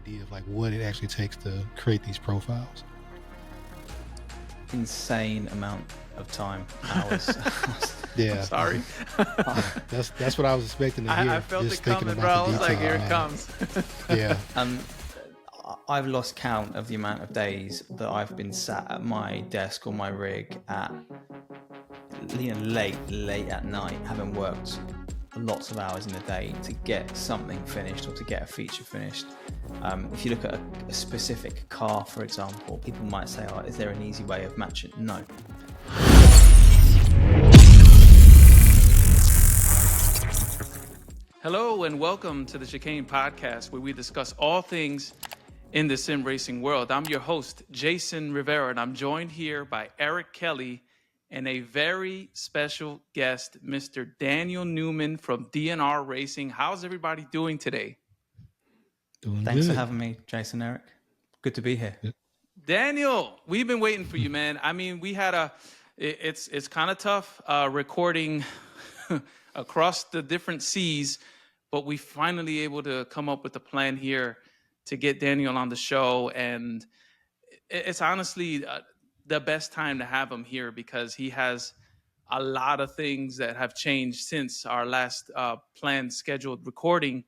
idea of like what it actually takes to create these profiles? Insane amount of time, hours. Yeah. I'm sorry. That's what I was expecting to hear. I felt just it coming, bro. I was like, here it comes. Yeah. I've lost count of the amount of days that I've been sat at my desk or my rig at late at night, having worked lots of hours in a day to get something finished or to get a feature finished. If you look at a specific car, for example, people might say, oh, is there an easy way of matching? No. Hello and welcome to the Chicane Podcast, where we discuss all things in the sim racing world. I'm your host, Jason Rivera, and I'm joined here by Eric Kelly and a very special guest, Mr. Daniel Newman from DNR Racing. How's everybody doing today? Thanks for having me, Jason, Eric. Good to be here. Daniel, we've been waiting for you, man. I mean, we had it's kind of tough recording across the different seas, but we finally able to come up with a plan here to get Daniel on the show. And it's honestly the best time to have him here because he has a lot of things that have changed since our last planned scheduled recording.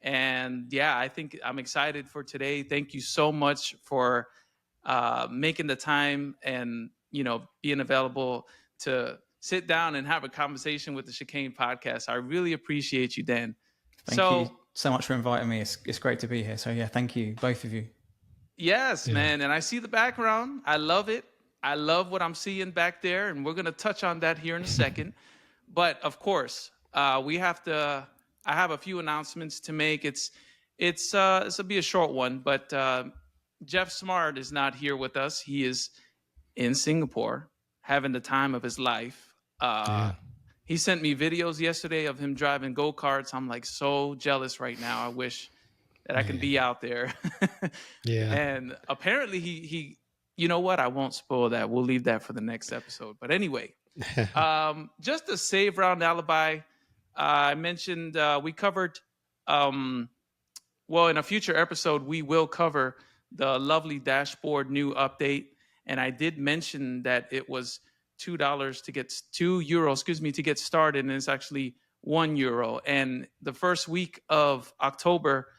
And yeah, I think I'm excited for today. Thank you so much for making the time and, you know, being available to sit down and have a conversation with the Chicane Podcast. I really appreciate you, Dan. Thank you so much for inviting me. It's great to be here. So yeah, thank you, both of you. Yes, man. And I see the background. I love it. I love what I'm seeing back there. And we're going to touch on that here in a second. But of course, I have a few announcements to make. This will be a short one, but Jeff Smart is not here with us. He is in Singapore having the time of his life. He sent me videos yesterday of him driving go-karts. I'm like so jealous right now. I wish that I can be out there. Yeah. And apparently he, you know what? I won't spoil that. We'll leave that for the next episode. But anyway, just a save round alibi. I mentioned we covered, in a future episode, we will cover the lovely dashboard new update. And I did mention that it was €2 to get €2 to get started, and it's actually €1. And the first week of October,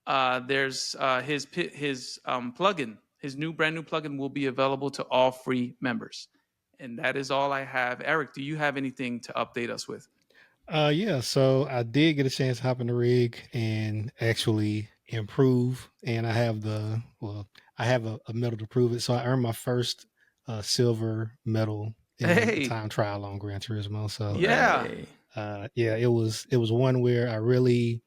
there's his plugin, his brand new plugin will be available to all free members. And that is all I have. Eric, do you have anything to update us with? Yeah, so I did get a chance to hop in the rig and actually improve, and I have a medal to prove it. So I earned my first silver medal in the time trial on Gran Turismo. So it was one where I really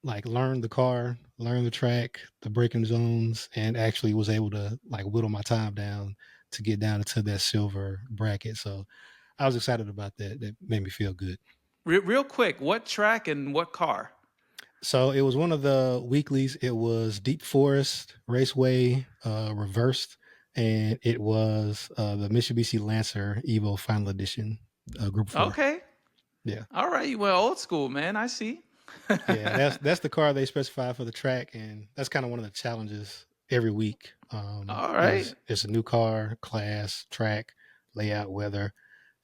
like learned the car, learned the track, the braking zones, and actually was able to like whittle my time down to get down into that silver bracket. So I was excited about that. That made me feel good. Real quick, what track and what car? So it was one of the weeklies. It was Deep Forest Raceway reversed, and it was the Mitsubishi Lancer Evo Final Edition Group 4. Okay. Yeah. All right. Well, old school, man. I see. Yeah, that's the car they specified for the track, and that's kind of one of the challenges every week. All right. It's a new car, class, track, layout, weather.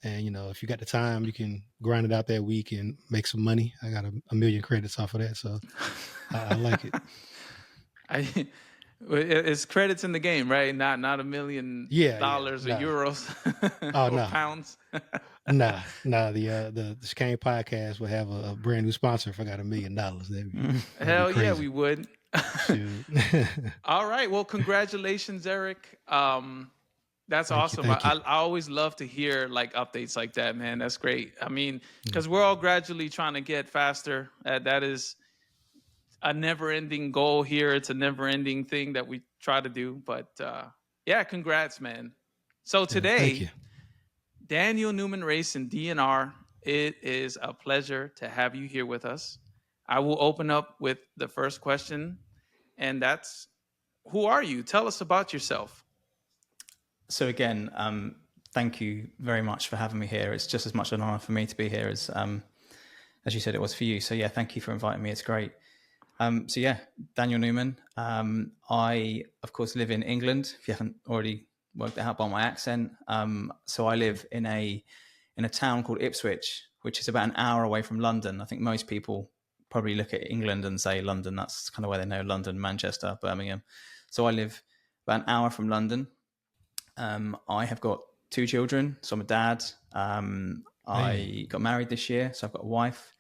And, you know, if you got the time, you can grind it out that week and make some money. I got a million credits off of that, so I like it. It's credits in the game, right? Not $1 million or euros or pounds. Nah. The Chicane Podcast would have a brand new sponsor if I got $1 million. Hell yeah, we would. All right. Well, congratulations, Eric. That's awesome. I always love to hear like updates like that, man. That's great. I mean, because we're all gradually trying to get faster. That is a never-ending goal here. It's a never-ending thing that we try to do. But congrats, man. So today, Daniel Newman Racing, DNR, it is a pleasure to have you here with us. I will open up with the first question, and that's, who are you? Tell us about yourself. So again, thank you very much for having me here. It's just as much an honor for me to be here as you said it was for you. So yeah, thank you for inviting me. It's great. So yeah, Daniel Newman. I, of course, live in England, if you haven't already worked it out by my accent. So I live in a town called Ipswich, which is about an hour away from London. I think most people probably look at England and say London. That's kind of where they know London, Manchester, Birmingham. So I live about an hour from London. I have got 2 children. So I'm a dad. I got married this year, so I've got a wife.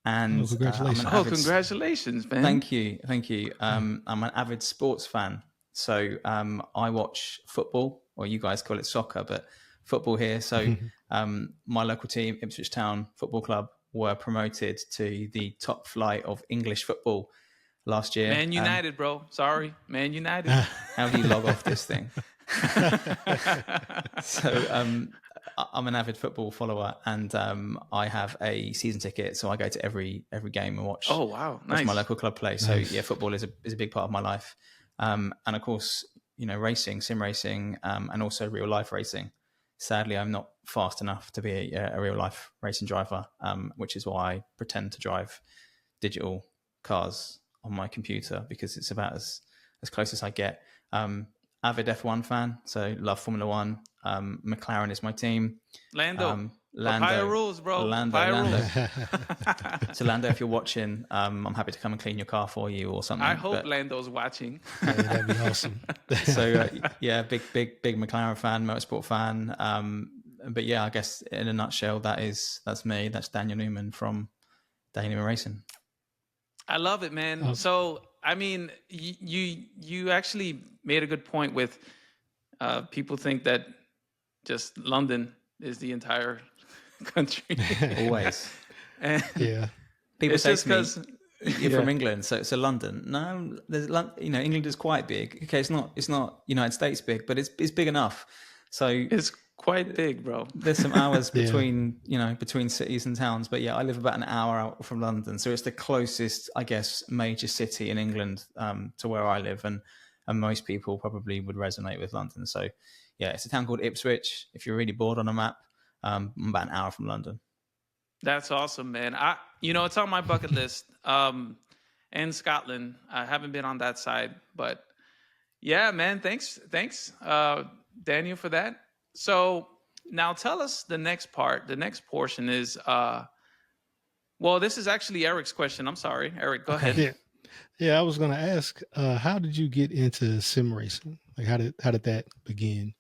And congratulations! Congratulations, man! Thank you. I'm an avid sports fan, so I watch football, or you guys call it soccer, but football here. So my local team, Ipswich Town Football Club, were promoted to the top flight of English football last year. Man United, bro. Sorry, Man United. How do you log off this thing? So I'm an avid football follower, and I have a season ticket, so I go to every game and watch. Oh wow, nice. Watch my local club play. So yeah, football is a big part of my life, and of course, racing, sim racing, and also real life racing. Sadly, I'm not fast enough to be a real life racing driver, which is why I pretend to drive digital cars on my computer, because it's about as close as I get. Avid F1 fan, so love Formula One. McLaren is my team. Lando. Fire rules, bro. Lando. So Lando, if you're watching, I'm happy to come and clean your car for you or something. I hope Lando's watching. Yeah, that'd be awesome. So yeah, big McLaren fan, motorsport fan. But yeah, I guess in a nutshell, that's me. That's Daniel Newman from Daniel Newman Racing. I love it, man. So, I mean, you actually made a good point with people think that just London is the entire country. Always. And yeah. People say just to me, you're from England, so London. No, England is quite big. Okay, it's not United States big, but it's big enough. So it's quite big, bro. There's some hours between cities and towns, but yeah, I live about an hour out from London, so it's the closest, I guess, major city in England to where I live, and most people probably would resonate with London. So yeah, it's a town called Ipswich. If you're really bored on a map, I'm about an hour from London. That's awesome, man. It's on my bucket list. In Scotland, I haven't been on that side, but yeah, man. Thanks, Daniel, for that. So now tell us the next part. The next portion is, this is actually Eric's question. I'm sorry, Eric, go ahead. Yeah. I was going to ask, how did you get into sim racing? Like, how did that begin?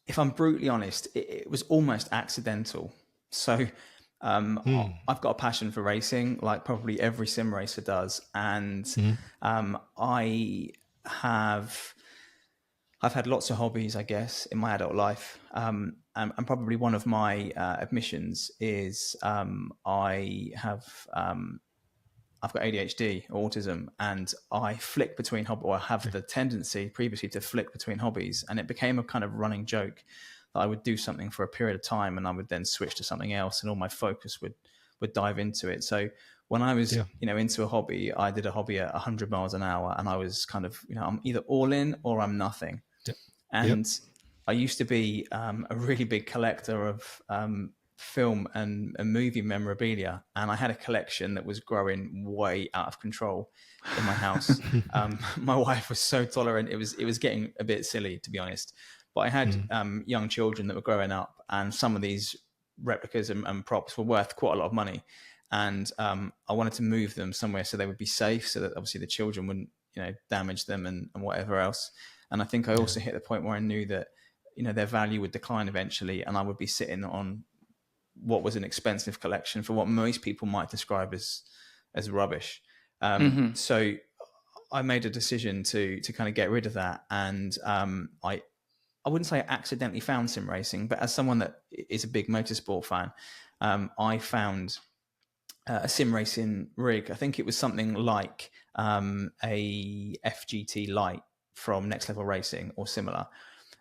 If I'm brutally honest, it was almost accidental. So I've got a passion for racing, like probably every sim racer does, and I've had lots of hobbies, I guess, in my adult life. And probably one of my admissions is I've got ADHD or autism, and I flick between hobbies, or I have the tendency previously to flick between hobbies. And it became a kind of running joke that I would do something for a period of time and I would then switch to something else, and all my focus would dive into it. So when I was, into a hobby, I did a hobby at 100 miles an hour, and I was kind of, I'm either all in or I'm nothing. And I used to be a really big collector of film and movie memorabilia, and I had a collection that was growing way out of control in my house. My wife was so tolerant; it was getting a bit silly, to be honest. But I had young children that were growing up, and some of these replicas and props were worth quite a lot of money, and I wanted to move them somewhere so they would be safe, so that obviously the children wouldn't damage them and whatever else. And I think I also hit the point where I knew that their value would decline eventually, and I would be sitting on what was an expensive collection for what most people might describe as rubbish. So I made a decision to kind of get rid of that, and I wouldn't say I accidentally found sim racing, but as someone that is a big motorsport fan, I found a sim racing rig. I think it was something like a FGT Lite from Next Level Racing or similar.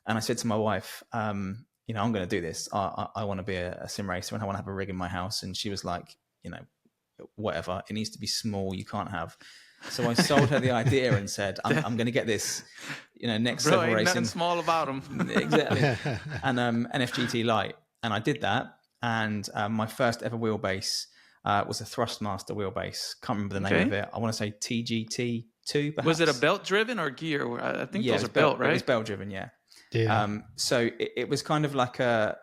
And I said to my wife, I'm going to do this. I want to be a sim racer, and I want to have a rig in my house. And she was like, whatever, it needs to be small. You can't have. So I sold her the idea and said, I'm going to get this, Next Level Racing. Nothing small about them. Exactly. And an FGT Lite. And I did that. And my first ever wheelbase, It was a Thrustmaster wheelbase. Can't remember the name of it. I want to say TGT2, perhaps. Was it a belt driven or gear? I think those are belt, right? It was belt driven, yeah. Yeah. So it was kind of like it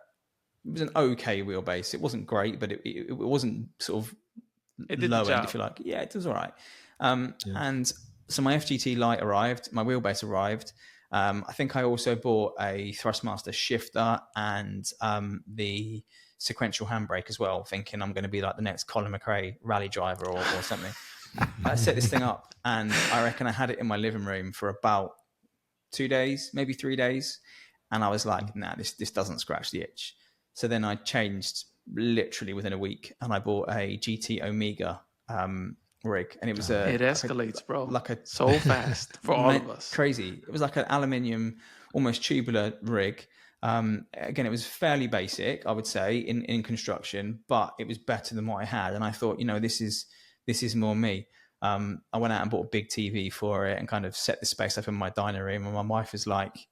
was an okay wheelbase. It wasn't great, but it wasn't sort of low end, if you like. Yeah, it was all right. And so my FGT Lite arrived, my wheelbase arrived. I think I also bought a Thrustmaster shifter and the sequential handbrake as well, thinking I'm going to be like the next Colin McRae rally driver or something. I set this thing up, and I reckon I had it in my living room for about 2 days, maybe 3 days. And I was like, nah, this doesn't scratch the itch. So then I changed literally within a week, and I bought a GT Omega rig, and it was it escalates, bro, so fast for all of us. Crazy. It was like an aluminium, almost tubular rig. Again, it was fairly basic, I would say, in construction, but it was better than what I had. And I thought, this is more me. I went out and bought a big TV for it and kind of set the space up in my dining room. And my wife was like,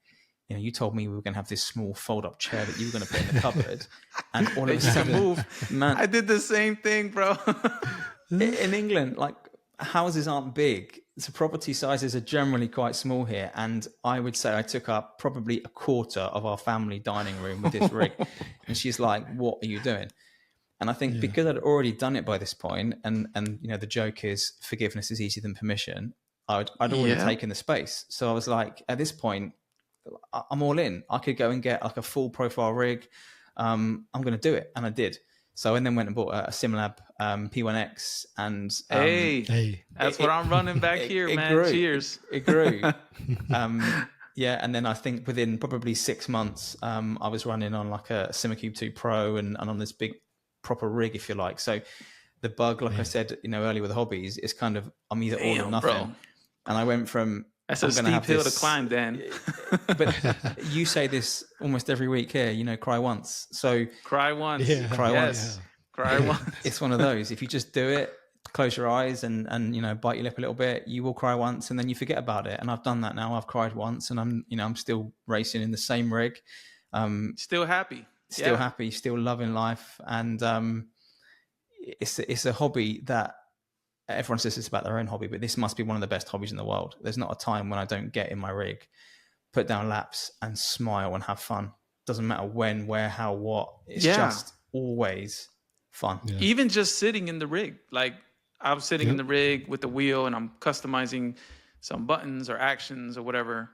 you told me we were going to have this small fold-up chair that you were going to put in the cupboard, and all of a sudden, man, I did the same thing, bro. In England, like, houses aren't big, so property sizes are generally quite small here. And I would say I took up probably a quarter of our family dining room with this rig. And she's like, "What are you doing?" And I think because I'd already done it by this point, and the joke is forgiveness is easier than permission. I'd already taken the space, so I was like, at this point, I'm all in. I could go and get like a full profile rig. I'm going to do it. And I did. So and then went and bought a SimLab P1X. And hey, that's what I'm running back here, man. Grew. Cheers. It grew. And then I think within probably 6 months, I was running on like a Simucube 2 Pro and on this big proper rig, if you like. So the bug, like I said, earlier with hobbies, is kind of I'm either all or nothing. Bro. And I went from that's a steep hill to climb, Dan. But you say this almost every week here, cry once. So cry once. Cry once. Cry once. It's one of those. If you just do it, close your eyes and bite your lip a little bit, you will cry once and then you forget about it. And I've done that now. I've cried once and I'm still racing in the same rig. Still happy. Happy, still loving life. And it's a hobby that everyone says it's about their own hobby, but this must be one of the best hobbies in the world. There's not a time when I don't get in my rig, put down laps and smile and have fun. Doesn't matter when, where, how, what. It's just always fun. Yeah. Even just sitting in the rig. Like I'm sitting in the rig with the wheel and I'm customizing some buttons or actions or whatever.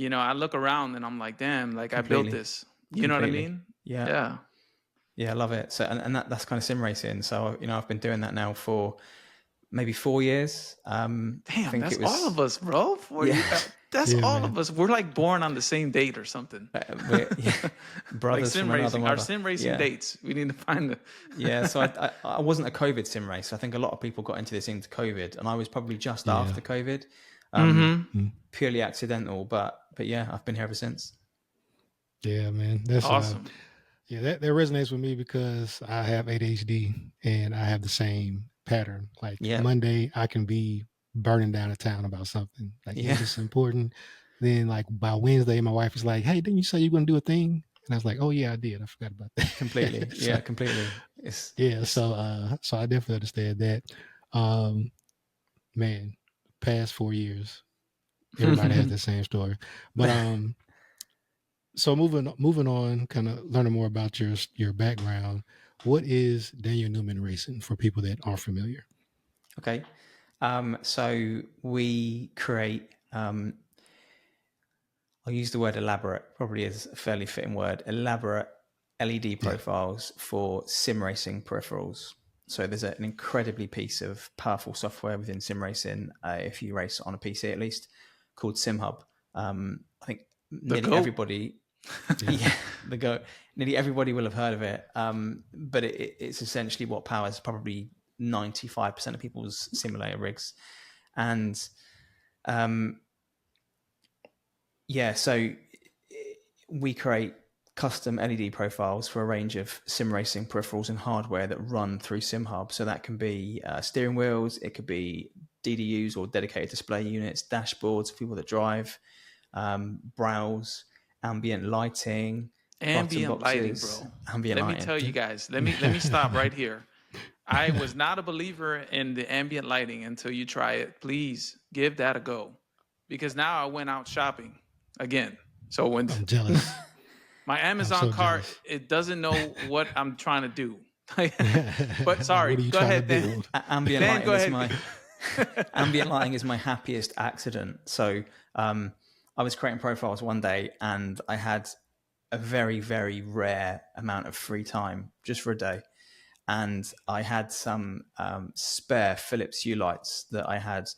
I look around and I'm like, damn, like I built this. You know what I mean? Yeah. Yeah, I love it. So, and that's kind of sim racing. So, I've been doing that now for maybe 4 years. Damn, that's all of us, bro. 4 years. That's all of us. We're like born on the same date or something. Brothers like sim from racing. Our sim racing dates. We need to find the. So I wasn't a COVID sim race. I think a lot of people got into this into COVID, and I was probably just after COVID. Purely accidental, but yeah, I've been here ever since. Yeah, man, that's awesome. That resonates with me because I have ADHD and I have the same pattern. Like Monday, I can be burning down a town about something. Like it's important. Then like by Wednesday, my wife is like, "Hey, didn't you say you're going to do a thing?" And I was like, "Oh yeah, I did. I forgot about that." Completely. Completely. So I definitely understand that. Man, past 4 years, everybody has the same story. But so moving on, kind of learning more about your background. What is Daniel Newman Racing for people that aren't familiar? Okay. So we create, I'll use the word elaborate, probably is a fairly fitting word, elaborate LED profiles for sim racing peripherals. So there's an incredibly piece of powerful software within sim racing, if you race on a PC at least, called SimHub. I think nearly everybody, the GOAT. Nearly everybody will have heard of it, but it's essentially what powers probably 95% of people's simulator rigs. And so we create custom LED profiles for a range of sim racing peripherals and hardware that run through SimHub. So that can be steering wheels, it could be DDUs or dedicated display units, dashboards for people that drive, browse, ambient lighting. Ambient lighting, bro. Ambient lighting. Let me tell you guys. Let me stop right here. I was not a believer in the ambient lighting until you try it. Please give that a go, because now I went out shopping again. So when I'm jealous. my I'm Amazon so cart, jealous. it doesn't know what I'm trying to do. But Like, sorry, what are you go trying ahead, to Dan. build? Ambient Dan, lighting go is ahead. ambient lighting is my happiest accident. So I was creating profiles one day, and I had a very, very rare amount of free time just for a day. And I had some spare Philips Hue lights that I had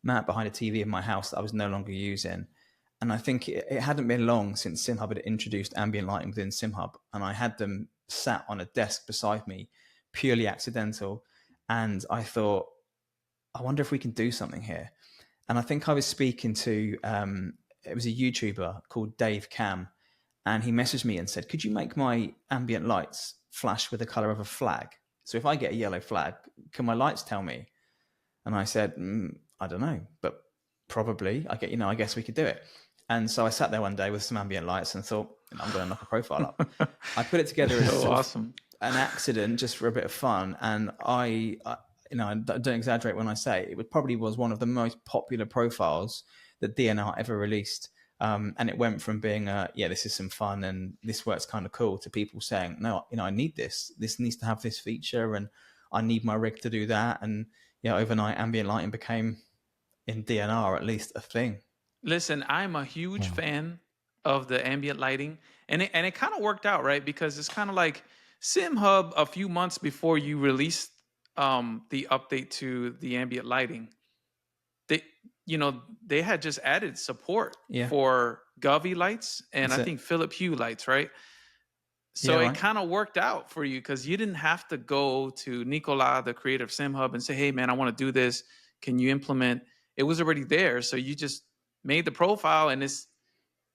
mounted behind a TV in my house that I was no longer using. And I think it hadn't been long since SimHub had introduced ambient lighting within SimHub, and I had them sat on a desk beside me, purely accidental. And I thought, I wonder if we can do something here. And I think I was speaking to, it was a YouTuber called Dave Cam, and he messaged me and said, could you make my ambient lights flash with the color of a flag? So if I get a yellow flag, can my lights tell me? And I said, I don't know, but probably. I guess we could do it. And so I sat there one day with some ambient lights and thought, I'm going to knock a profile up. I put it together as So sort of awesome. an accident, just for a bit of fun. And I don't exaggerate when I say it probably was one of the most popular profiles that DNR ever released. And it went from being this is some fun and this works kind of cool, to people saying, no, I need this. This needs to have this feature, and I need my rig to do that. And overnight ambient lighting became, in DNR at least, a thing. Listen, I'm a huge fan of the ambient lighting, and it kind of worked out, right? Because it's kind of like SimHub a few months before you released the update to the ambient lighting. They had just added support for Govee lights, and I think Philips Hue lights, right? So it kind of worked out for you, because you didn't have to go to Nicola, the creator of SimHub, and say, hey, man, I want to do this. Can you implement? It was already there. So you just made the profile, and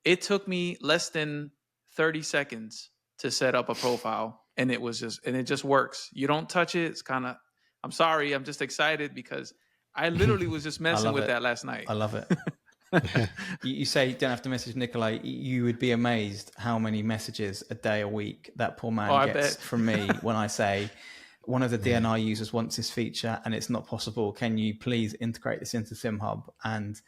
it took me less than 30 seconds to set up a profile, and it just works. You don't touch it. It's kind of, I'm sorry, I'm just excited because I literally was just messing with that last night. I love it. You say you don't have to message Nikolai. You would be amazed how many messages a day, a week that poor man gets from me when I say, one of the DNR users wants this feature and it's not possible. Can you please integrate this into SimHub? And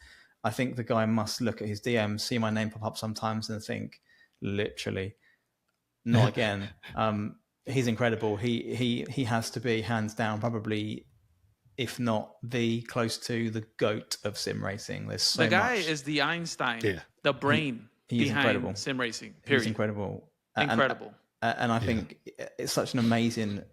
I think the guy must look at his DMs, see my name pop up sometimes, and think, literally, not again. He's incredible. He has to be, hands down, probably, if not the close to the GOAT of sim racing. There's so the guy much. is the Einstein, the brain he's behind incredible. Sim racing. Period. He's incredible. Incredible. And I think it's such an amazing,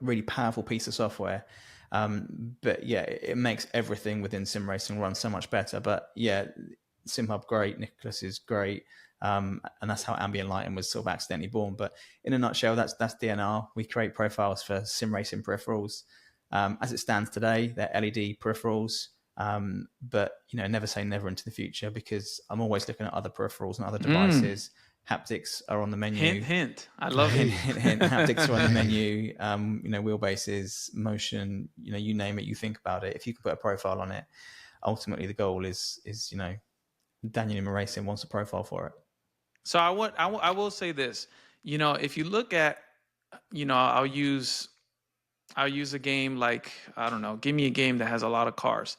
really powerful piece of software. But yeah, it makes everything within sim racing run so much better. But yeah, SimHub great, Nicholas is great. And that's how ambient lighting was sort of accidentally born. But in a nutshell, that's DNR. We create profiles for sim racing peripherals. As it stands today, they're LED peripherals. But never say never into the future, because I'm always looking at other peripherals and other devices. Haptics are on the menu. Hint, hint. I love it. Hint. Haptics are on the menu. Wheelbases, motion. You name it. You think about it. If you can put a profile on it, ultimately the goal is Daniel Newman Racing wants a profile for it. So I will say this. If you look at, I'll use a game like, I don't know, give me a game that has a lot of cars.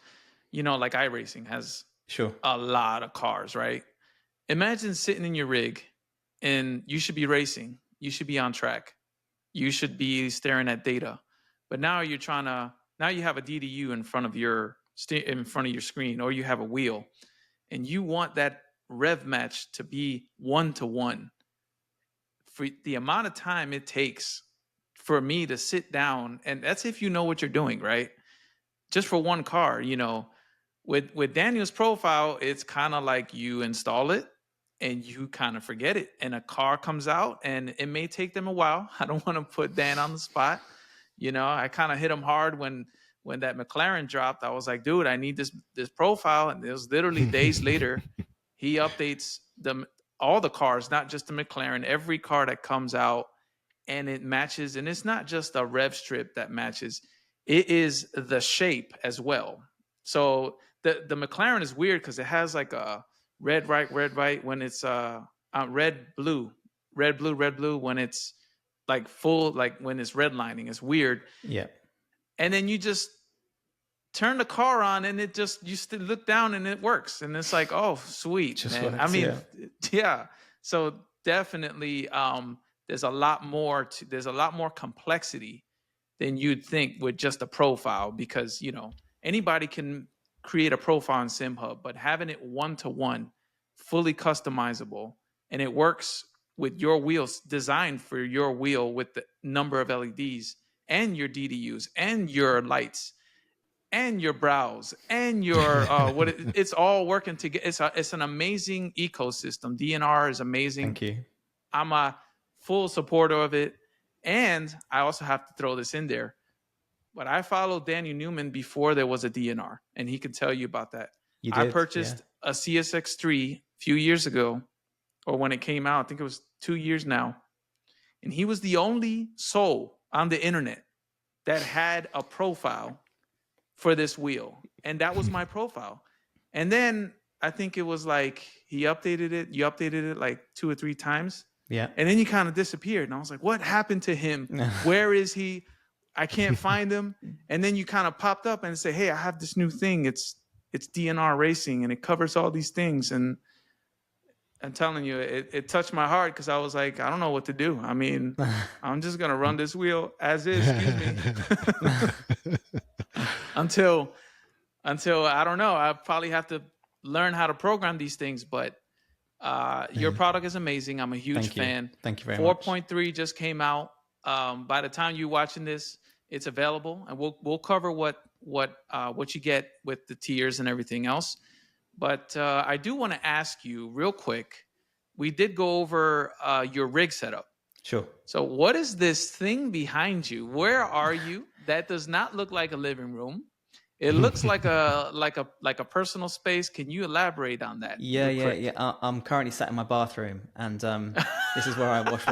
Like iRacing has a lot of cars, right? Imagine sitting in your rig and you should be racing. You should be on track. You should be staring at data. But now you have a DDU in front of your screen, or you have a wheel, and you want that rev match to be 1-to-1. For the amount of time it takes for me to sit down, and that's if you know what you're doing, right? Just for one car, with Daniel's profile, it's kind of like you install it and you kind of forget it, and a car comes out, and it may take them a while. I don't want to put Dan on the spot. I kind of hit him hard when that McLaren dropped. I was like, dude, I need this profile, and it was literally days later. He updates all the cars, not just the McLaren, every car that comes out, and it matches. And it's not just a rev strip that matches; it is the shape as well. So the McLaren is weird because it has like a red right when it's red blue when it's like full, like when it's redlining. It's weird. Yeah. and then you just turn the car on, and it just, you still look down and it works, and it's like, oh, sweet, Just man. works, I mean, yeah. yeah. So definitely, there's a lot more complexity than you'd think with just a profile, because anybody can create a profile in SimHub, but having it one-to-one, fully customizable, and it works with your wheels, designed for your wheel with the number of LEDs and your DDUs and your lights and your brows and your it's all working together. It's an amazing ecosystem. DNR is amazing. Thank you. I'm a full supporter of it. And I also have to throw this in there, but I followed Daniel Newman before there was a DNR, and he can tell you about that. You I did, purchased a CSX3 a few years ago, or when it came out, I think it was 2 years now. And he was the only soul on the internet that had a profile for this wheel. And that was my profile. And then I think it was like you updated it like 2 or 3 times. Yeah. And then you kind of disappeared. And I was like, what happened to him? Where is he? I can't find him. And then you kind of popped up and say, hey, I have this new thing. It's DNR Racing, and it covers all these things. And I'm telling you, it touched my heart, because I was like, I don't know what to do. I mean, I'm just going to run this wheel as is, excuse me. until I don't know. I probably have to learn how to program these things, but your product is amazing. I'm a huge fan. Thank you very much. 4.3 just came out. By the time you're watching this, it's available, and we'll cover what you get with the tiers and everything else. But I do want to ask you real quick. We did go over your rig setup. Sure. So what is this thing behind you? Where are you? That does not look like a living room. It looks like a personal space. Can you elaborate on that? Yeah. I'm currently sat in my bathroom, and this is where I wash.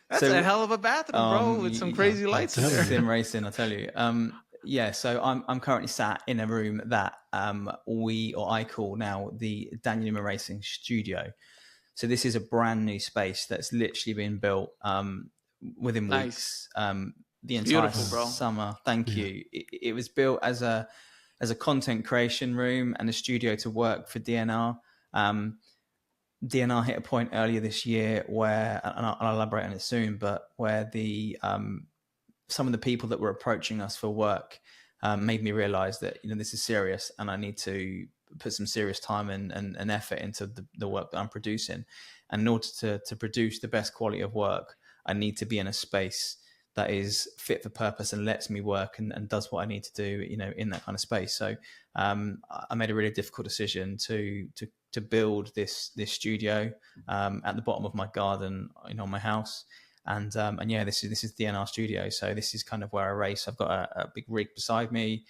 That's a hell of a bathroom, bro, with some crazy lights in there. Sim racing, I tell you. So I'm currently sat in a room that I call now the Daniel Newman Racing Studio. So this is a brand new space that's literally been built within weeks. The entire summer. Thank you. It was built as a content creation room and a studio to work for DNR. DNR hit a point earlier this year where, and I'll elaborate on it soon, but where some of the people that were approaching us for work made me realize that this is serious, and I need to put some serious time and effort into the work that I'm producing. And in order to produce the best quality of work, I need to be in a space that is fit for purpose and lets me work and does what I need to do, in that kind of space. So I made a really difficult decision to build this studio at the bottom of my garden, my house. And this is DNR Studio. So this is kind of where I race. I've got a big rig beside me.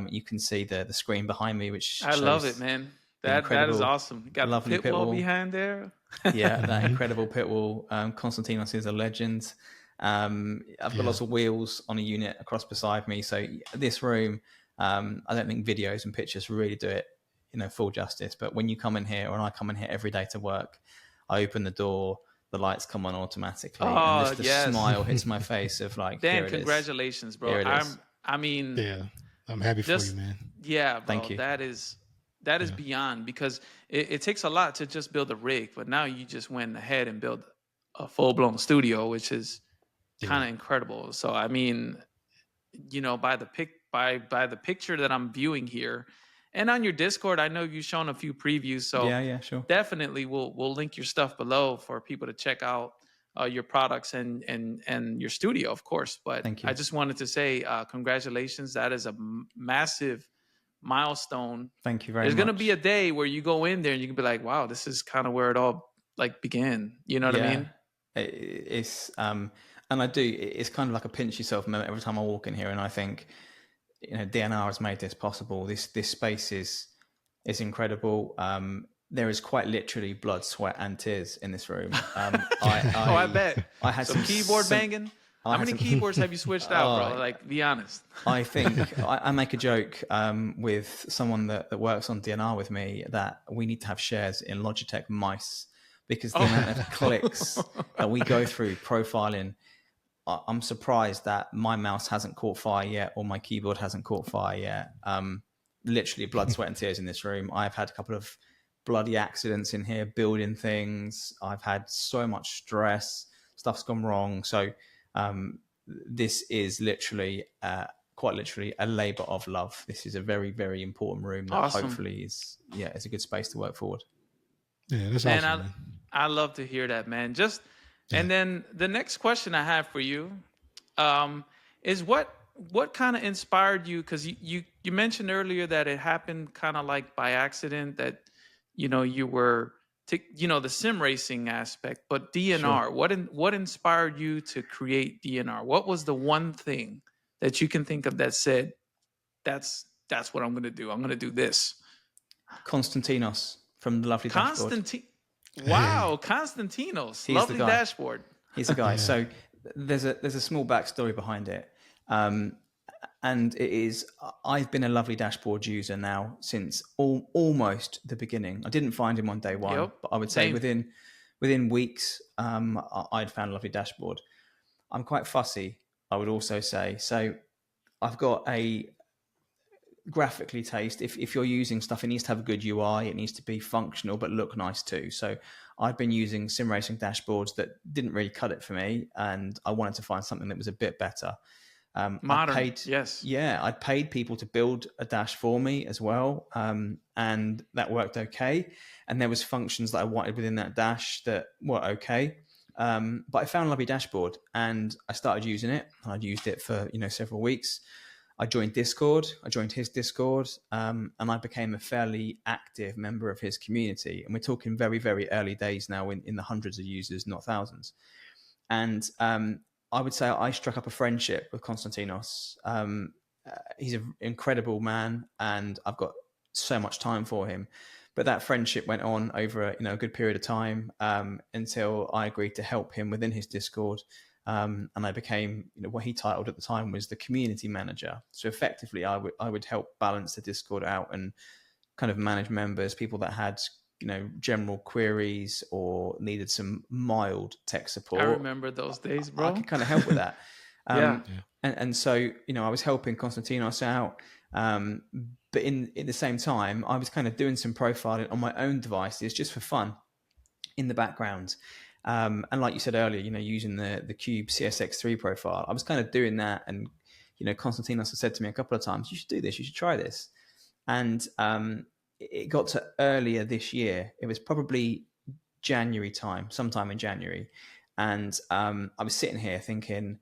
You can see the screen behind me, which I love it, man. That is awesome. You got a pit wall behind there. Yeah, that incredible pit wall. Konstantinos is a legend. I've got lots of wheels on a unit across beside me. So this room, I don't think videos and pictures really do it, full justice. But when you come in here, or when I come in here every day to work, I open the door, the lights come on automatically, and just the smile hits my face of like, Dan, congratulations, bro. I'm happy for you, man. Yeah, bro. Thank you. That is beyond, because it takes a lot to just build a rig, but now you just went ahead and built a full-blown studio, which is kind of incredible. So I mean, by the picture that I'm viewing here, and on your Discord, I know you've shown a few previews. So yeah, sure. Definitely, we'll link your stuff below for people to check out your products and your studio, of course. But thank you. I just wanted to say congratulations. That is a massive milestone. Thank you very much. There's going to be a day where you go in there and you can be like, wow, this is kind of where it all began. You know what I mean? It's and I do. It's kind of like a pinch yourself moment every time I walk in here, and I think, DNR has made this possible. This space is incredible. There is quite literally blood, sweat, and tears in this room. I bet. I had some keyboard banging. How many keyboards have you switched out, bro? Be honest. I think I make a joke with someone that works on DNR with me that we need to have shares in Logitech mice, because the amount of clicks that we go through profiling, I'm surprised that my mouse hasn't caught fire yet, or my keyboard hasn't caught fire yet. Literally blood, sweat and tears in this room. I've had a couple of bloody accidents in here, building things. I've had so much stress. Stuff's gone wrong. So this is literally, quite literally, a labor of love. This is a very, very important room that hopefully is a good space to work forward. Yeah, that's Man, awesome. I love to hear that, man. And then the next question I have for you is what kind of inspired you? Because you mentioned earlier that it happened kind of like by accident, that you were the sim racing aspect, but DNR. Sure. What inspired you to create DNR? What was the one thing that you can think of that said, that's what I'm going to do. I'm going to do this. Konstantinos from the lovely dashboard. Wow, Konstantinos. He's lovely dashboard. He's the guy. So there's a small backstory behind it. And it is, I've been a lovely dashboard user now since almost the beginning. I didn't find him on day one, but I would say within weeks, I'd found a lovely dashboard. I'm quite fussy, I would also say. So I've got a graphically taste. If you're using stuff, it needs to have a good UI. It needs to be functional, but look nice too. So I've been using sim racing dashboards that didn't really cut it for me, and I wanted to find something that was a bit better. Modern, I paid people to build a dash for me as well, and that worked okay. And there was functions that I wanted within that dash that were okay. But I found a lovely dashboard, and I started using it. I'd used it for several weeks. I joined Discord. I joined his Discord, and I became a fairly active member of his community. And we're talking very, very early days now, in the hundreds of users, not thousands. And I would say I struck up a friendship with Konstantinos. He's an incredible man, and I've got so much time for him. But that friendship went on over a good period of time, until I agreed to help him within his Discord. And I became, what he titled at the time was the community manager. So effectively, I would help balance the Discord out and kind of manage members, people that had general queries or needed some mild tech support. I remember those days, bro. I could kind of help with that. And so, I was helping Konstantinos out. But in the same time, I was kind of doing some profiling on my own devices just for fun in the background. And like you said earlier, using the Cube CSX3 profile, I was kind of doing that. And, Konstantinos has said to me a couple of times, you should do this, you should try this. And it got to earlier this year. It was probably January time, sometime in January. And I was sitting here thinking,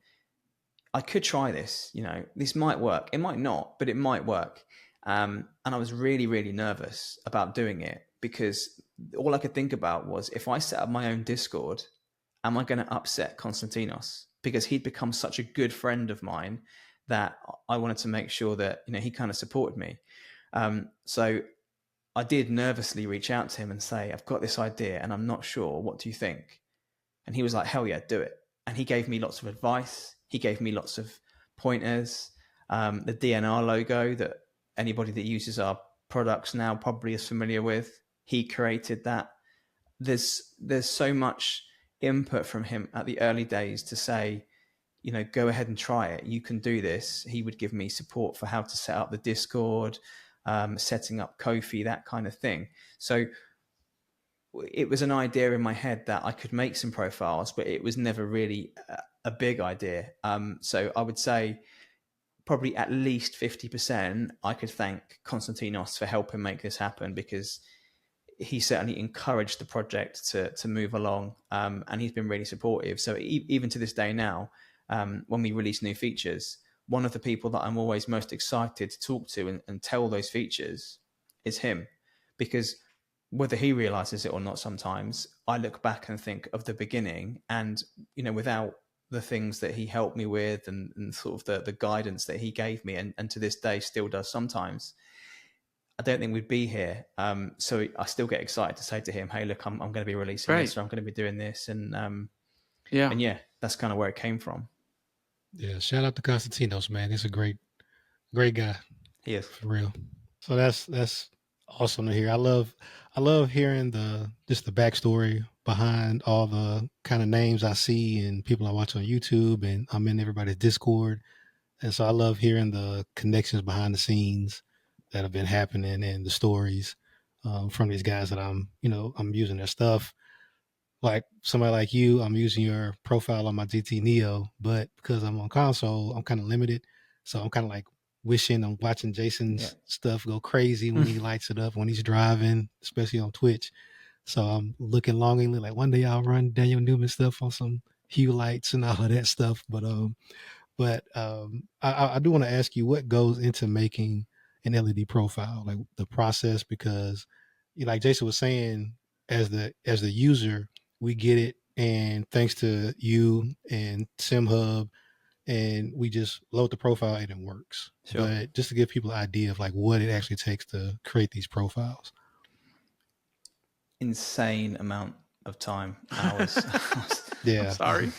I could try this, this might work. It might not, but it might work. And I was really, really nervous about doing it, because all I could think about was, if I set up my own Discord, am I going to upset Konstantinos? Because he'd become such a good friend of mine that I wanted to make sure that, he kind of supported me. So I did nervously reach out to him and say, I've got this idea and I'm not sure. What do you think? And he was like, hell yeah, do it. And he gave me lots of advice. He gave me lots of pointers. The DNR logo that anybody that uses our products now probably is familiar with, he created that. There's so much input from him at the early days to say, go ahead and try it. You can do this. He would give me support for how to set up the Discord, setting up Ko-fi, that kind of thing. So it was an idea in my head that I could make some profiles, but it was never really a big idea. So I would say probably at least 50% I could thank Konstantinos for helping make this happen, because he certainly encouraged the project to move along, and he's been really supportive. So even to this day now, when we release new features, one of the people that I'm always most excited to talk to and tell those features is him, because whether he realizes it or not, sometimes I look back and think of the beginning, and without the things that he helped me with and sort of the guidance that he gave me, and to this day still does sometimes, I don't think we'd be here. So I still get excited to say to him, hey, look, I'm going to be releasing this, or I'm going to be doing this. And that's kind of where it came from. Yeah, shout out to Konstantinos, man. He's a great guy. He is, for real. So that's awesome to hear. I love hearing the backstory behind all the kind of names I see and people I watch on YouTube, and I'm in everybody's Discord. And so I love hearing the connections behind the scenes that have been happening and the stories from these guys that I'm using their stuff. Like somebody like you, I'm using your profile on my GT Neo, but because I'm on console, I'm kind of limited. So I'm kind of like wishing I'm watching Jason's stuff go crazy when he lights it up, when he's driving, especially on Twitch. So I'm looking longingly like one day I'll run Daniel Newman stuff on some Hue lights and all of that stuff. I do want to ask you what goes into making an LED profile, like the process, because like Jason was saying, as the user, we get it, and thanks to you and SimHub, and we just load the profile and it works. Sure. But just to give people an idea of like what it actually takes to create these profiles. Insane amount of time, hours. Yeah. I'm sorry.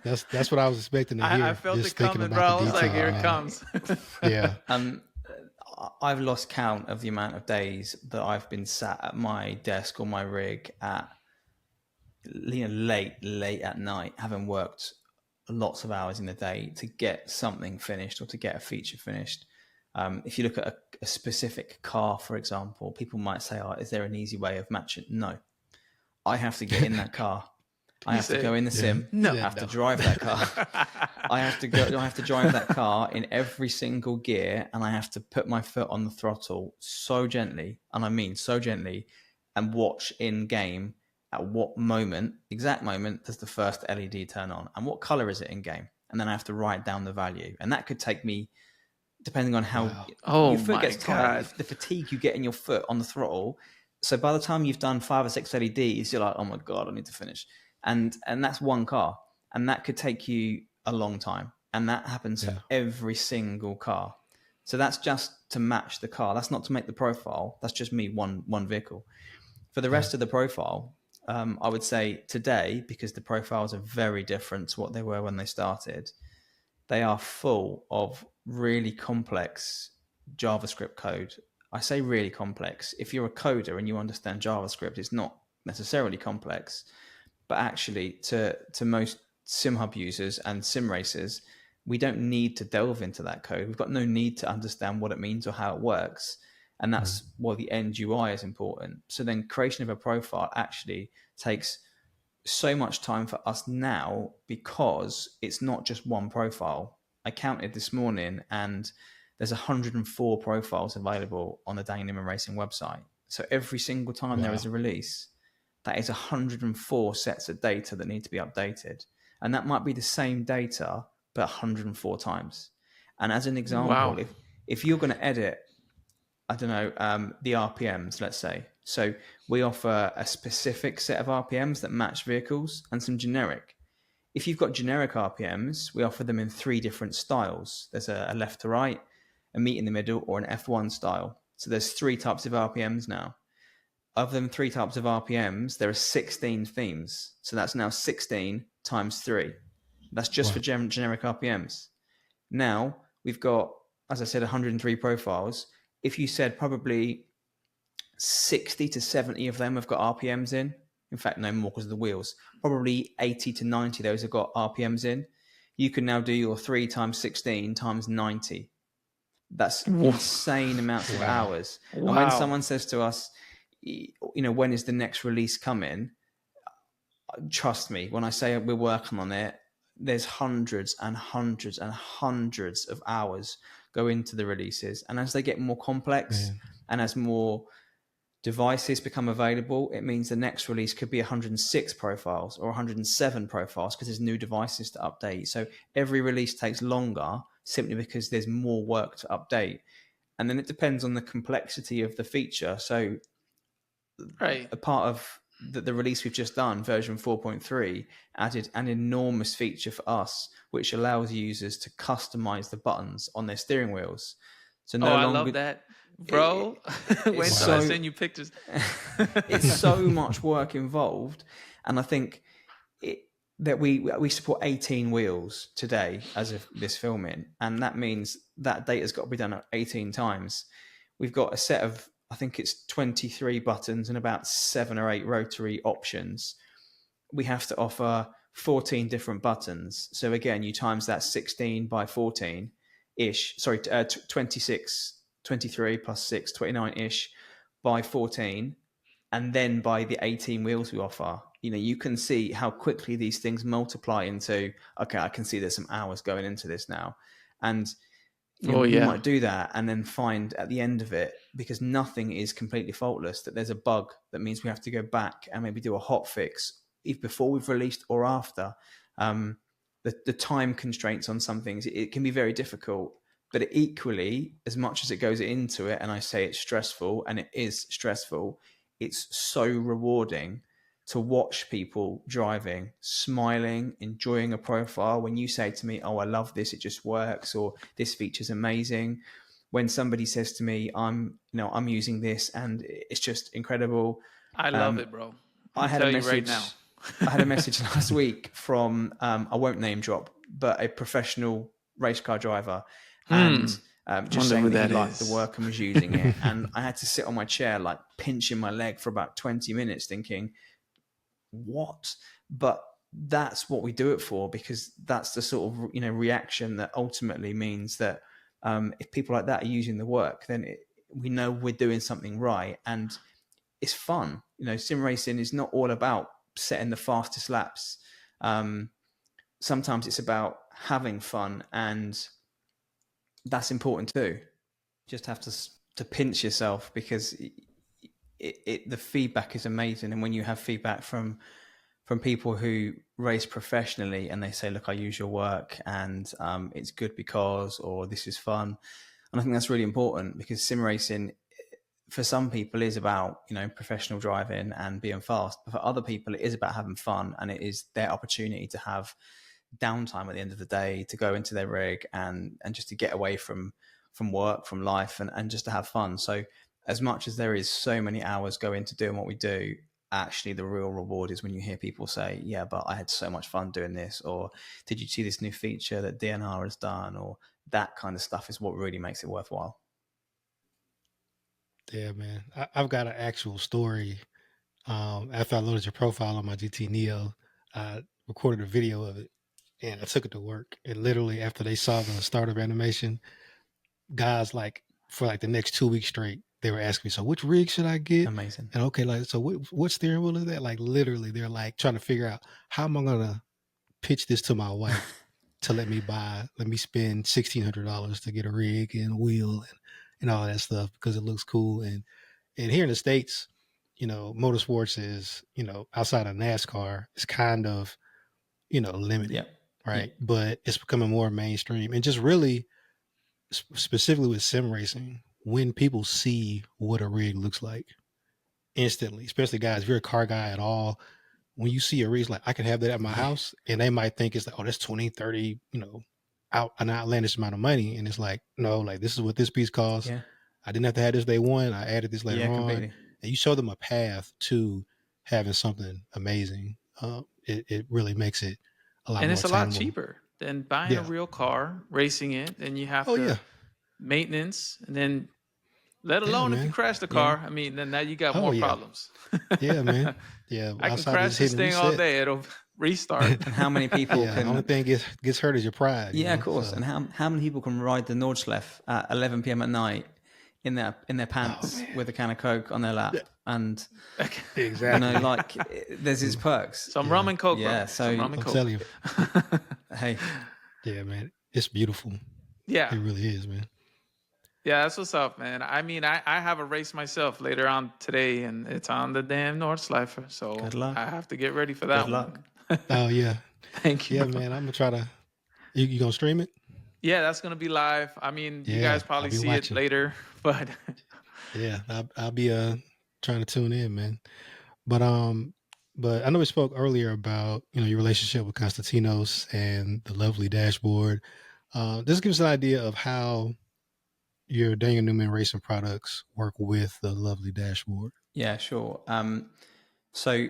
That's what I was expecting to hear. I felt just it coming, bro. I was like, here it comes. Yeah. I've lost count of the amount of days that I've been sat at my desk or my rig at late at night, having worked lots of hours in the day to get something finished or to get a feature finished. If you look at a specific car, for example, people might say, "Oh, is there an easy way of matching?" No, I have to get in that car. I have to go in the sim. No. I have to drive that car. I have to drive that car in every single gear, and I have to put my foot on the throttle so gently, and I mean so gently, and watch in game at what exact moment does the first LED turn on, and what color is it in game, and then I have to write down the value, and that could take me, depending on how your foot gets tired, the fatigue you get in your foot on the throttle. So by the time you've done 5 or 6 LEDs, you're like, oh my God, I need to finish. And that's one car. And that could take you a long time. And that happens for every single car. So that's just to match the car. That's not to make the profile. That's just me, one vehicle. For the rest of the profile, I would say today, because the profiles are very different to what they were when they started, they are full of really complex JavaScript code. I say really complex. If you're a coder and you understand JavaScript, it's not necessarily complex. But actually, to most SimHub users and sim racers, we don't need to delve into that code. We've got no need to understand what it means or how it works. And that's why the end UI is important. So then creation of a profile actually takes so much time for us now because it's not just one profile. I counted this morning and there's 104 profiles available on the Daniel Newman Racing website. So every single time there is a release, that is 104 sets of data that need to be updated. And that might be the same data, but 104 times. And as an example, if you're going to edit, I don't know, the RPMs, let's say. So we offer a specific set of RPMs that match vehicles and some generic. If you've got generic RPMs, we offer them in 3 different styles. There's a left to right, a meet in the middle, or an F1 style. So there's 3 types of RPMs now. Of them 3 types of RPMs, there are 16 themes. So that's now 16 times 3. That's just for generic RPMs. Now we've got, as I said, 103 profiles. If you said probably 60 to 70 of them have got RPMs in fact, no more because of the wheels, probably 80 to 90 of those have got RPMs in. You can now do your 3 times 16 times 90. That's insane amounts of hours. And when someone says to us, when is the next release coming? Trust me, when I say we're working on it, there's hundreds and hundreds and hundreds of hours go into the releases. And as they get more complex and as more devices become available, it means the next release could be 106 profiles or 107 profiles because there's new devices to update. So every release takes longer simply because there's more work to update. And then it depends on the complexity of the feature. So a part of the release we've just done, version 4.3, added an enormous feature for us, which allows users to customize the buttons on their steering wheels. So I love that, bro. Wait till I send you pictures. It's so much work involved, and I think that we support 18 wheels today as of this filming, and that means that data's got to be done 18 times. We've got a set of I think it's 23 buttons and about 7 or 8 rotary options, we have to offer 14 different buttons. So again, you times that 16 by 14 ish, 26, 23 plus 6, 29 ish by 14, and then by the 18 wheels we offer. You can see how quickly these things multiply into, okay, I can see there's some hours going into this now. And you might do that and then find at the end of it, because nothing is completely faultless, that there's a bug that means we have to go back and maybe do a hot fix either before we've released or after. The time constraints on some things, it can be very difficult, but equally, as much as it goes into it, and I say it's stressful, and it is stressful, it's so rewarding to watch people driving, smiling, enjoying a profile. When you say to me, oh, I love this, it just works, or this feature's amazing. When somebody says to me, I'm using this and it's just incredible. I love it, bro. I had a message right now. I had a message last week from, I won't name drop, but a professional race car driver. And just saying that he liked the work and was using it. And I had to sit on my chair, like pinching my leg for about 20 minutes thinking, what? But that's what we do it for, because that's the sort of reaction that ultimately means that if people like that are using the work, then we know we're doing something right, and it's fun. Sim racing is not all about setting the fastest laps. Sometimes it's about having fun, and that's important too. Just have to pinch yourself, because the feedback is amazing. And when you have feedback from people who race professionally and they say, look, I use your work and it's good because, or this is fun. And I think that's really important, because sim racing for some people is about, professional driving and being fast. But for other people, it is about having fun, and it is their opportunity to have downtime at the end of the day, to go into their rig and just to get away from work, from life, and just to have fun. So as much as there is so many hours go into doing what we do, actually the real reward is when you hear people say, yeah, but I had so much fun doing this, or did you see this new feature that DNR has done, or that kind of stuff is what really makes it worthwhile. Yeah, man. I've got an actual story. After I loaded your profile on my GT Neo, I recorded a video of it and I took it to work. And literally after they saw the startup animation, guys for the next 2 weeks straight, they were asking me, so which rig should I get? Amazing. And okay, so what steering wheel is that? Literally, they're trying to figure out, how am I going to pitch this to my wife to let me spend $1,600 to get a rig and wheel and all that stuff, because it looks cool. And here in the States, motorsports is, outside of NASCAR, it's kind of, limited, yeah. right? Yeah. But it's becoming more mainstream, and just really specifically with sim racing, when people see what a rig looks like instantly, especially guys, if you're a car guy at all, when you see a rig, I can have that at my house, and they might think it's oh, that's 20, 30, an outlandish amount of money. And it's no, this is what this piece costs. Yeah. I didn't have to have this day one. I added this later on. Completely. And you show them a path to having something amazing. It really makes it a lot more and it's attainable. a lot cheaper than buying a real car, racing it. Then you have maintenance, and then let alone if you crash the car. I mean, then now you got more problems. Yeah, man. Yeah, I can crash this thing all day. It'll restart. And how many people can? The only thing gets hurt is your pride. Yeah, of course. So. And how many people can ride the Nordschleife at 11 p.m. at night in their pants with a can of Coke on their lap? And exactly, there's its perks. Some rum and Coke. Yeah, so I'm telling you. Hey. Yeah, man, it's beautiful. Yeah, it really is, man. Yeah, that's what's up, man. I mean, I have a race myself later on today, and it's on the damn Nordschleife. So good luck. I have to get ready for that. Good luck. Oh yeah, thank you. Yeah, man. I'm gonna try to. You gonna stream it? Yeah, that's gonna be live. I mean, you guys probably see watching it later, but yeah, I'll be trying to tune in, man. But I know we spoke earlier about your relationship with Constantinos and the lovely dashboard. This gives us an idea of how your Daniel Newman Racing products work with the lovely dashboard. Yeah, sure. So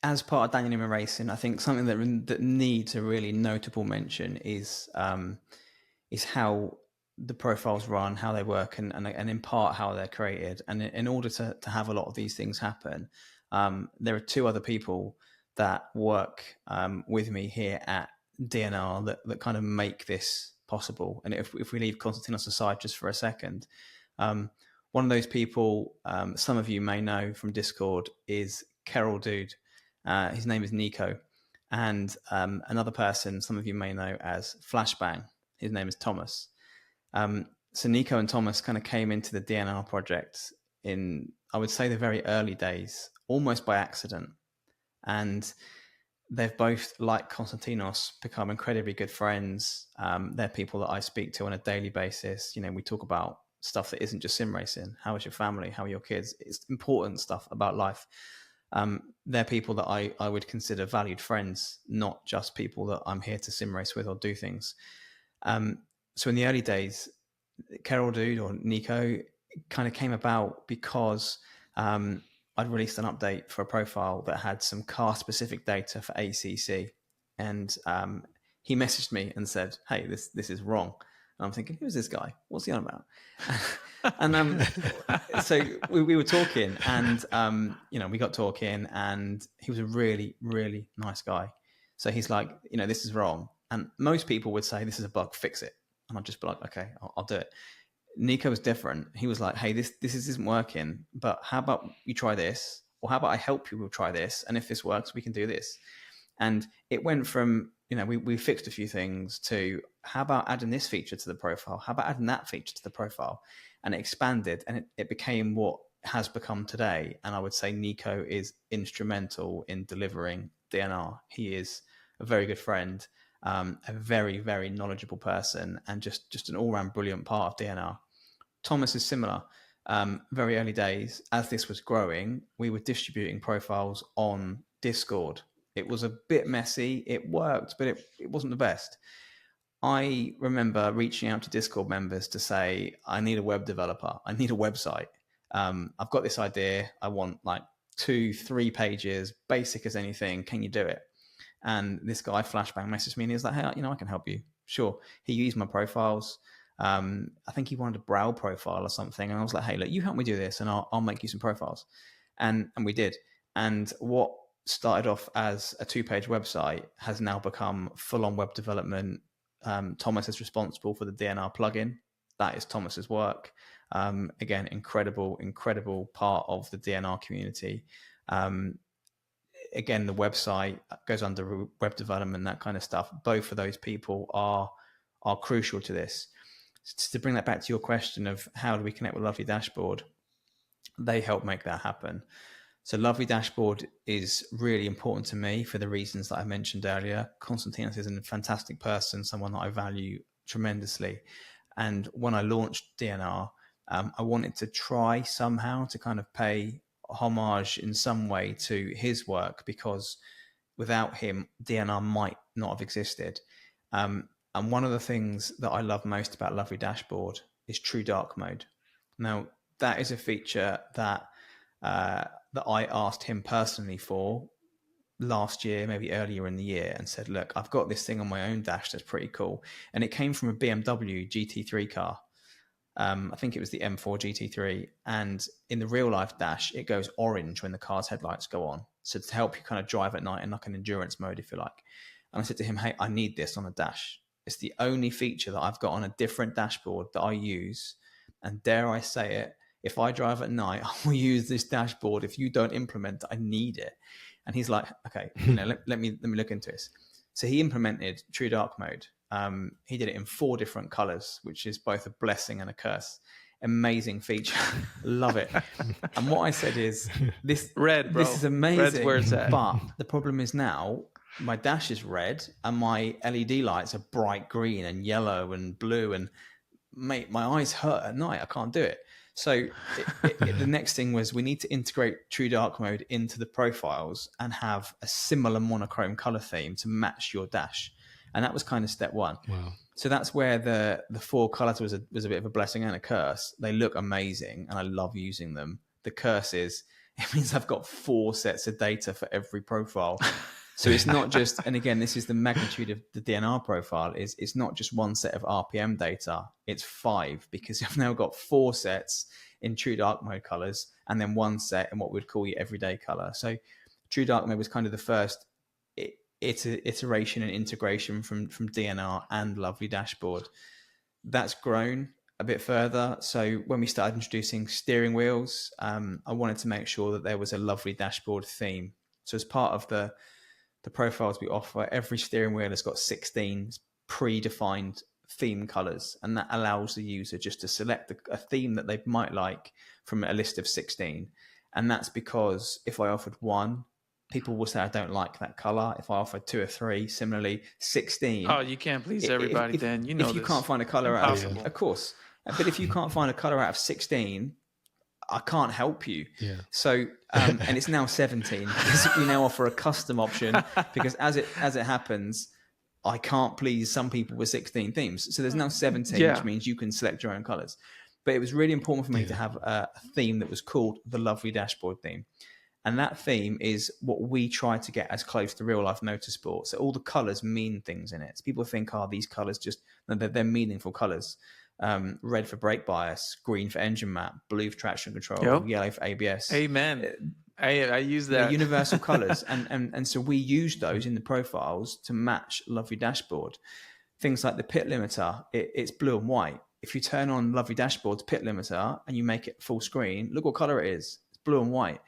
as part of Daniel Newman Racing, I think something that needs a really notable mention is how the profiles run, how they work, and in part how they're created. And in order to have a lot of these things happen, there are two other people that work with me here at DNR that kind of make this possible. And if we leave Konstantinos aside just for a second, one of those people, some of you may know from Discord, is Carol Dude. His name is Nico. And another person, some of you may know as Flashbang. His name is Thomas. So Nico and Thomas kind of came into the DNR project in, I would say, the very early days, almost by accident. And they've both, like Konstantinos, become incredibly good friends. They're people that I speak to on a daily basis. You know, we talk about stuff that isn't just sim racing. How is your family? How are your kids? It's important stuff about life. They're people that I would consider valued friends, not just people that I'm here to sim race with or do things. So in the early days, Carol Dude or Nico kind of came about because I'd released an update for a profile that had some car specific data for ACC. And he messaged me and said, "Hey, this is wrong." And I'm thinking, who's this guy? What's he on about? And so we were talking, and we got talking, and he was a really, really nice guy. So he's like, this is wrong. And most people would say, this is a bug, fix it. And I'd just be like, okay, I'll do it. Nico was different. He was like, hey, this isn't working, but how about you try this? Or how about I help you, we'll try this. And if this works, we can do this. And it went from, we fixed a few things to how about adding this feature to the profile? How about adding that feature to the profile? And it expanded, and it became what has become today. And I would say Nico is instrumental in delivering DNR. He is a very good friend, a very, very knowledgeable person, and just an all-round brilliant part of DNR. Thomas is similar. Very early days, as this was growing, we were distributing profiles on Discord. It was a bit messy. It worked, but it wasn't the best. I remember reaching out to Discord members to say, I need a web developer. I need a website. I've got this idea. I want like 2-3 pages, basic as anything. Can you do it? And this guy, Flashbang, messaged me and he was like, hey, I can help you. Sure. He used my profiles. I think he wanted a brow profile or something. And I was like, hey, look, you help me do this and I'll make you some profiles. And we did. And what started off as a 2-page website has now become full-on web development. Thomas is responsible for the DNR plugin. That is Thomas's work. Again, incredible part of the DNR community. Again, the website goes under web development, that kind of stuff. Both of those people are crucial to this. To bring that back to your question of how do we connect with Lovely Dashboard, they help make that happen. So Lovely Dashboard is really important to me for the reasons that I mentioned earlier. Konstantinos is a fantastic person, someone that I value tremendously. And when I launched DNR, I wanted to try somehow to kind of pay homage in some way to his work, because without him, DNR might not have existed. And one of the things that I love most about Lovely Dashboard is True Dark Mode. Now, that is a feature that I asked him personally for last year, maybe earlier in the year, and said, look, I've got this thing on my own dash that's pretty cool. And it came from a BMW GT3 car. I think it was the M4 GT3. And in the real life dash, it goes orange when the car's headlights go on. So to help you kind of drive at night in like an endurance mode, if you like. And I said to him, hey, I need this on a dash. It's the only feature that I've got on a different dashboard that I use. And dare I say it, if I drive at night, I will use this dashboard. If you don't implement it, I need it. And he's like, okay, let me look into this. So he implemented True Dark Mode. He did it in 4 different colors, which is both a blessing and a curse. Amazing feature. Love it. And what I said is, this red, bro. This is amazing. Red's where it's at. But the problem is now my dash is red and my LED lights are bright green and yellow and blue, and mate, my eyes hurt at night. I can't do it. So the next thing was we need to integrate True Dark Mode into the profiles and have a similar monochrome color theme to match your dash. And that was kind of step 1. Wow. So that's where the 4 colors was a bit of a blessing and a curse. They look amazing and I love using them. The curse is, it means I've got 4 sets of data for every profile. So it's not just, and again, this is the magnitude of the DNR profile, is it's not just one set of RPM data, it's 5, because you've now got 4 sets in true dark mode colors, and then 1 set in what we'd call your everyday color. So true dark mode was kind of the first iteration and integration from DNR and Lovely Dashboard. That's grown a bit further. So when we started introducing steering wheels, I wanted to make sure that there was a Lovely Dashboard theme. So as part of the profiles we offer, every steering wheel has got 16 predefined theme colors, and that allows the user just to select a theme that they might like from a list of 16. And that's because if I offered 1, people will say I don't like that color. If I offered 2 or 3, similarly 16. Oh, you can't please everybody, Dan. You know if you this. can't find a color out Impossible. of course, but if you can't find a color out of 16, I can't help you. Yeah. So and it's now 17 because we now offer a custom option, because as it happens, I can't please some people with 16 themes. So there's now 17, which means you can select your own colors. But it was really important for me to have a theme that was called the Lovely Dashboard theme. And that theme is what we try to get as close to real life motorsport. So all the colors mean things in it. So people think, these colors they're meaningful colors. Red for brake bias, green for engine map, blue for traction control, yellow for ABS. Amen. I use that. They're universal colors. And so we use those in the profiles to match Lovely Dashboard. Things like the pit limiter, it's blue and white. If you turn on Lovely Dashboard's pit limiter and you make it full screen, look what color it is. It's blue and white.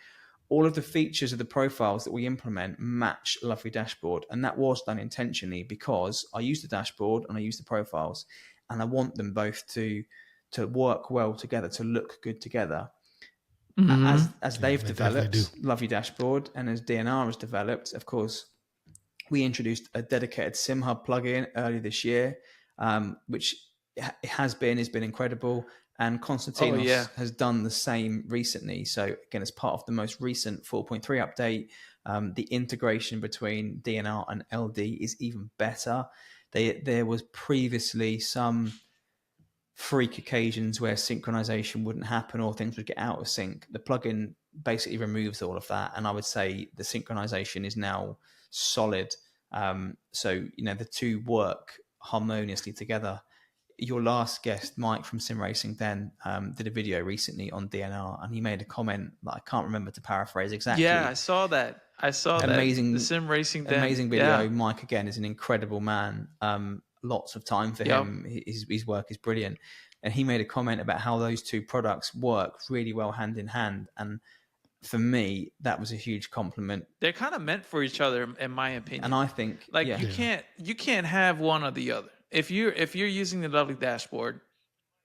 All of the features of the profiles that we implement match Lovely Dashboard. And that was done intentionally because I use the dashboard and I use the profiles, and I want them both to work well together, to look good together. Mm-hmm. As they've developed Lovely Dashboard, and as DNR has developed, of course, we introduced a dedicated SimHub plugin earlier this year, which has been incredible. And Konstantinos has done the same recently. So again, as part of the most recent 4.3 update, the integration between DNR and LD is even better. There was previously some freak occasions where synchronization wouldn't happen or things would get out of sync. The plugin basically removes all of that, and I would say the synchronization is now solid. So the two work harmoniously together. Your last guest, Mike from Sim Racing Den, did a video recently on DNR, and he made a comment that I can't remember to paraphrase exactly. Yeah, I saw that. Amazing, the Sim Racing Den. Amazing video. Yeah. Mike, again, is an incredible man. Lots of time for him. His work is brilliant. And he made a comment about how those two products work really well hand in hand. And for me, that was a huge compliment. They're kind of meant for each other, in my opinion. And I think you can't have one or the other. If you're using the Lovely Dashboard,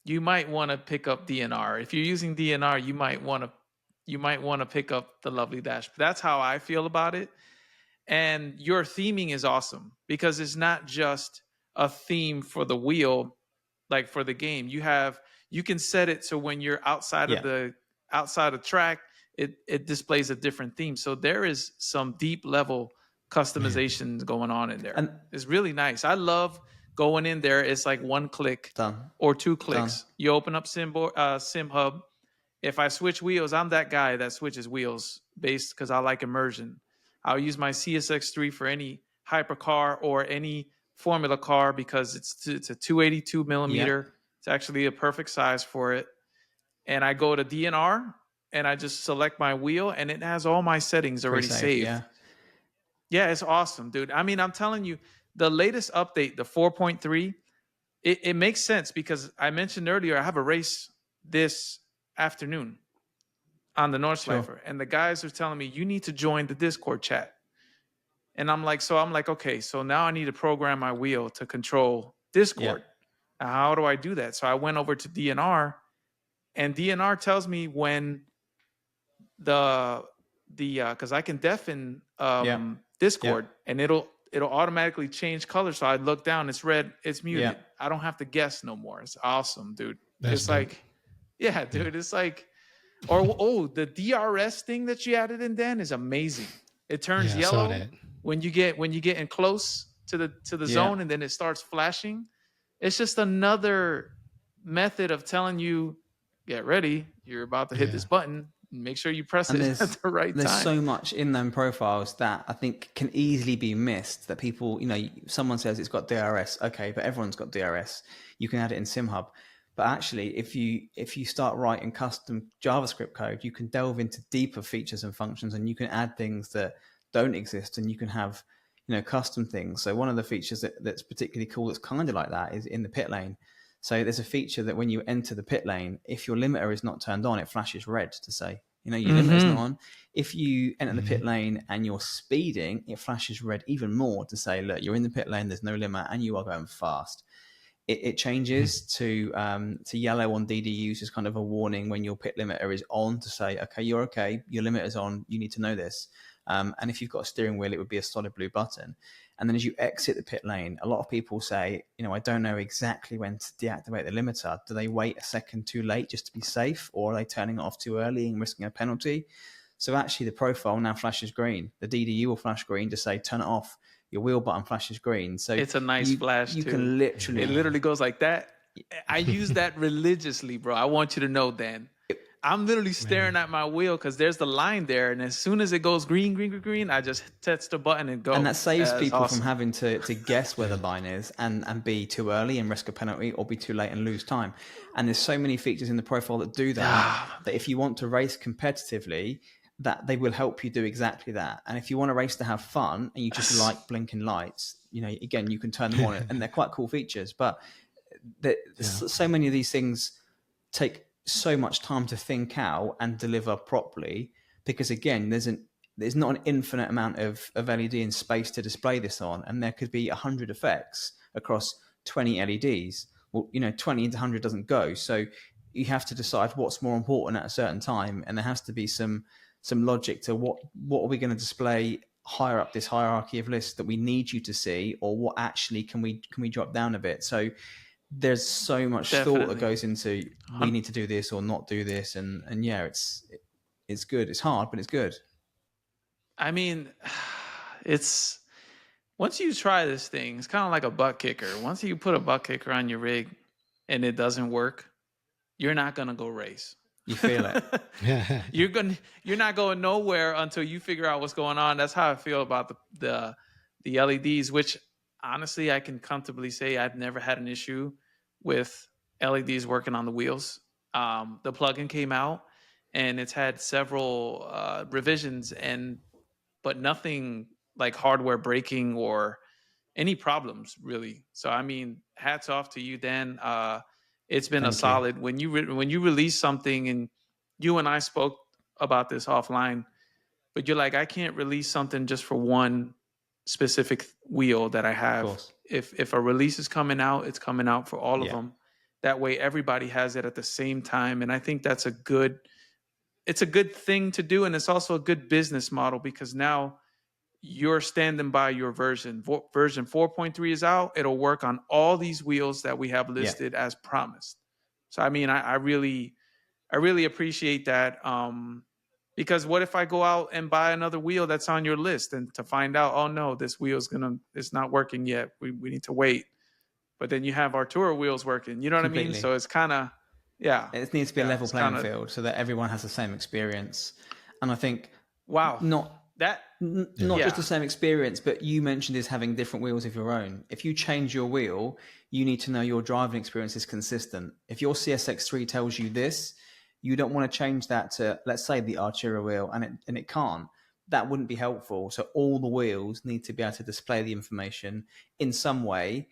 you might want to pick up DNR. If you're using DNR, you might want to pick up the Lovely Dashboard. That's how I feel about it. And your theming is awesome because it's not just a theme for the wheel, like for the game. You can set it so when you're outside of track, it displays a different theme. So there is some deep level customization going on in there. And it's really nice. I love going in there. It's like 1 click or 2 clicks. Done. You open up SimHub. If I switch wheels, I'm that guy that switches wheels based because I like immersion. I'll use my CSX3 for any hypercar or any formula car because it's a 282 millimeter. Yep. It's actually a perfect size for it. And I go to DNR and I just select my wheel and it has all my settings already saved. Yeah, it's awesome, dude. I mean, I'm telling you, the latest update, the 4.3, it makes sense because I mentioned earlier, I have a race this afternoon on the Nordschleifer, and the guys are telling me, you need to join the Discord chat. And I'm like, okay, so now I need to program my wheel to control Discord. Yeah. Now, how do I do that? So I went over to DNR, and DNR tells me when because I can deafen Discord, and it'll automatically change color. So I look down, it's red, it's muted. Yeah. I don't have to guess no more. It's awesome, dude. It's dope. It's like, the DRS thing that you added in Dan is amazing. It turns yellow when you get in close to the zone, and then it starts flashing. It's just another method of telling you, get ready, you're about to hit this button. make sure you press And it at the right there's time. so much in them profiles that I think can easily be missed, that people, someone says it's got DRS. Okay, but everyone's got DRS. You can add it in SimHub. But actually, if you start writing custom JavaScript code, you can delve into deeper features and functions, and you can add things that don't exist, and you can have custom things. So one of the features that's particularly cool that's kind of like that is in the pit lane. So there's a feature that when you enter the pit lane, if your limiter is not turned on, it flashes red to say, your limiter is not on. If you enter the pit lane and you're speeding, it flashes red even more to say, look, you're in the pit lane, there's no limit, and you are going fast. It changes to yellow on DDUs as kind of a warning when your pit limiter is on to say, okay, you're okay, your limiter's on, you need to know this. And if you've got a steering wheel, it would be a solid blue button. And then as you exit the pit lane, a lot of people say, I don't know exactly when to deactivate the limiter. Do they wait a second too late just to be safe, or are they turning it off too early and risking a penalty? So actually the profile now flashes green. The DDU will flash green to say, turn it off. Your wheel button flashes green. So it's a nice flash too. Can literally... It literally goes like that. I use that religiously, bro. I want you to know, Dan. I'm literally staring at my wheel because there's the line there, and as soon as it goes green, I just touch the button and go. And that saves people from having to guess where the line is and be too early and risk a penalty, or be too late and lose time. And there's so many features in the profile that do that, that if you want to race competitively, that they will help you do exactly that. And if you want to race to have fun and you just like blinking lights, again, you can turn them on, and they're quite cool features. But so many of these things take so much time to think out and deliver properly, because again, there's not an infinite amount of LED in space to display this on, and there could be 100 effects across 20 LEDs. Well, 20 into 100 doesn't go, so you have to decide what's more important at a certain time, and there has to be some logic to what are we going to display higher up this hierarchy of lists that we need you to see, or what actually can we drop down a bit. So there's so much thought that goes into we need to do this or not do this, and yeah, it's good. It's hard, but it's good. I mean, it's once you try this thing, it's kind of like a butt kicker. Once you put a butt kicker on your rig and it doesn't work, you're not gonna go race. You feel it. You're not going nowhere until you figure out what's going on. That's how I feel about the LEDs, which honestly I can comfortably say I've never had an issue with LEDs working on the wheels. The plugin came out and it's had several revisions, but nothing like hardware breaking or any problems really. So I mean, hats off to you, Dan. It's been a solid. When you release something, and you and I spoke about this offline, but you're like, I can't release something just for one specific wheel that I have. If a release is coming out, it's coming out for all of them. That way everybody has it at the same time. And I think it's a good thing to do. And it's also a good business model, because now you're standing by your version. Version 4.3 is out. It'll work on all these wheels that we have listed as promised. So, I mean, I really appreciate that. Because what if I go out and buy another wheel that's on your list, and to find out, oh no, this wheel's it's not working yet. We need to wait. But then you have Arturo wheels working. You know what I mean? So it's kind of, it needs to be a level playing field so that everyone has the same experience. And I think, not just the same experience, but you mentioned is having different wheels of your own. If you change your wheel, you need to know your driving experience is consistent. If your CSX3 tells you this, you don't want to change that to, let's say, the Artura wheel, and it can't. That wouldn't be helpful. So all the wheels need to be able to display the information in some way.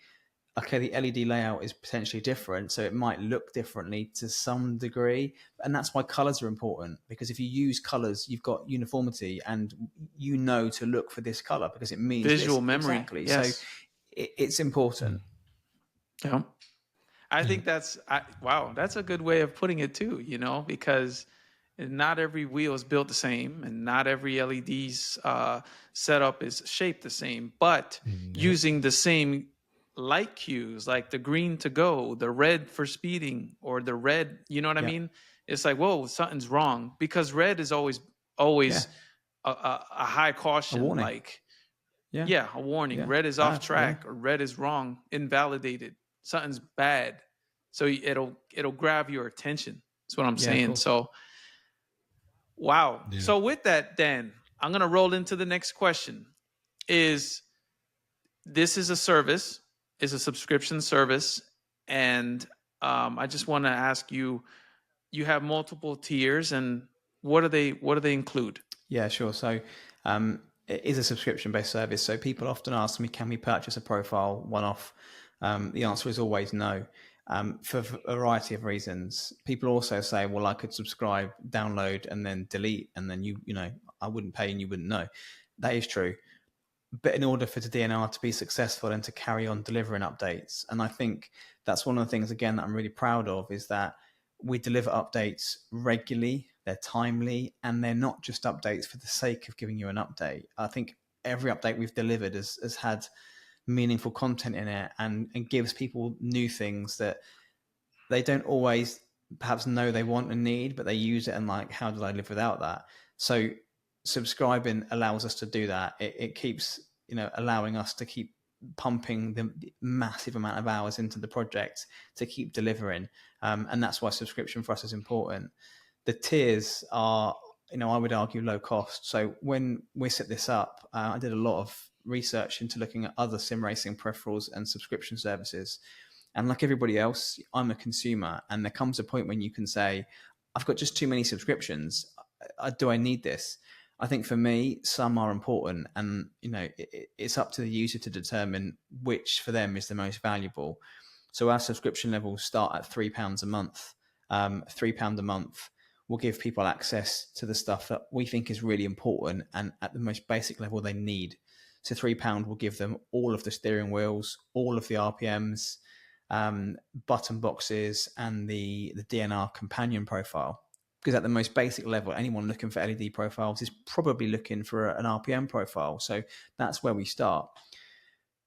Okay, the LED layout is potentially different, so it might look differently to some degree. And that's why colors are important, because if you use colors, you've got uniformity, and you know to look for this color because it means visual memory. Exactly. Yes. So it's important. Yeah. I think that's a good way of putting it too, because not every wheel is built the same, and not every LED's setup is shaped the same, but using the same light cues, like the green to go, the red for speeding, or the red, you know what I mean? It's like, whoa, something's wrong, because red is always a high caution, a warning. Like, a warning. Red is off track, or red is wrong, invalidated, something's bad. So it'll grab your attention. That's what I'm saying. So Wow. Yeah. So with that, Dan, I'm gonna roll into the next question. Is this is a service, is a subscription service, and I just want to ask you. You have multiple tiers, and what do they include? Yeah, sure. So it is a subscription-based service. So people often ask me, can we purchase a profile one-off? The answer is always no, for a variety of reasons. People also say, well, I could subscribe, download, and then delete, and then you know, I wouldn't pay and you wouldn't know. That is true. But in order for the DNR to be successful and to carry on delivering updates, and I think that's one of the things, again, that I'm really proud of, is that we deliver updates regularly, they're timely, and they're not just updates for the sake of giving you an update. I think every update we've delivered has had meaningful content in it and gives people new things that they don't always perhaps know they want and need, but they use it and like, how did I live without that? So subscribing allows us to do that. It keeps, you know, allowing us to keep pumping the massive amount of hours into the project to keep delivering. And that's why subscription for us is important. The tiers are, you know, I would argue low cost. So when we set this up, I did a lot of research into looking at other sim racing peripherals and subscription services. And like everybody else, I'm a consumer, and there comes a point when you can say, I've got just too many subscriptions. Do I need this? I think for me, some are important, and you know, it's up to the user to determine which for them is the most valuable. So our subscription levels start at £3 a month. £3 a month will give people access to the stuff that we think is really important and at the most basic level they need. So £3 will give them all of the steering wheels, all of the RPMs, button boxes, and the DNR companion profile. Because at the most basic level, anyone looking for LED profiles is probably looking for an RPM profile. So that's where we start.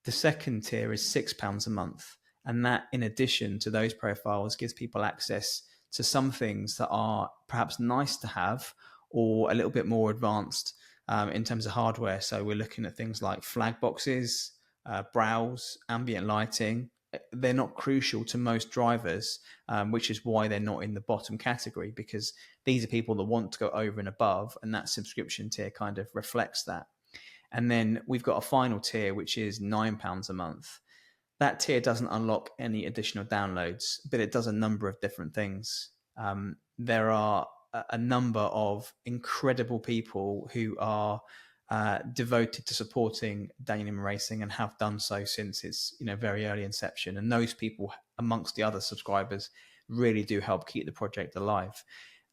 The second tier is £6 a month. And that, in addition to those profiles, gives people access to some things that are perhaps nice to have or a little bit more advanced in terms of hardware. So we're looking at things like flag boxes, brows, ambient lighting. They're not crucial to most drivers, which is why they're not in the bottom category, because these are people that want to go over and above, and that subscription tier kind of reflects that. And then we've got a final tier, which is £9 a month. That tier doesn't unlock any additional downloads, but it does a number of different things. There are a number of incredible people who are devoted to supporting Daniel Newman Racing and have done so since its, you know, very early inception. And those people, amongst the other subscribers, really do help keep the project alive.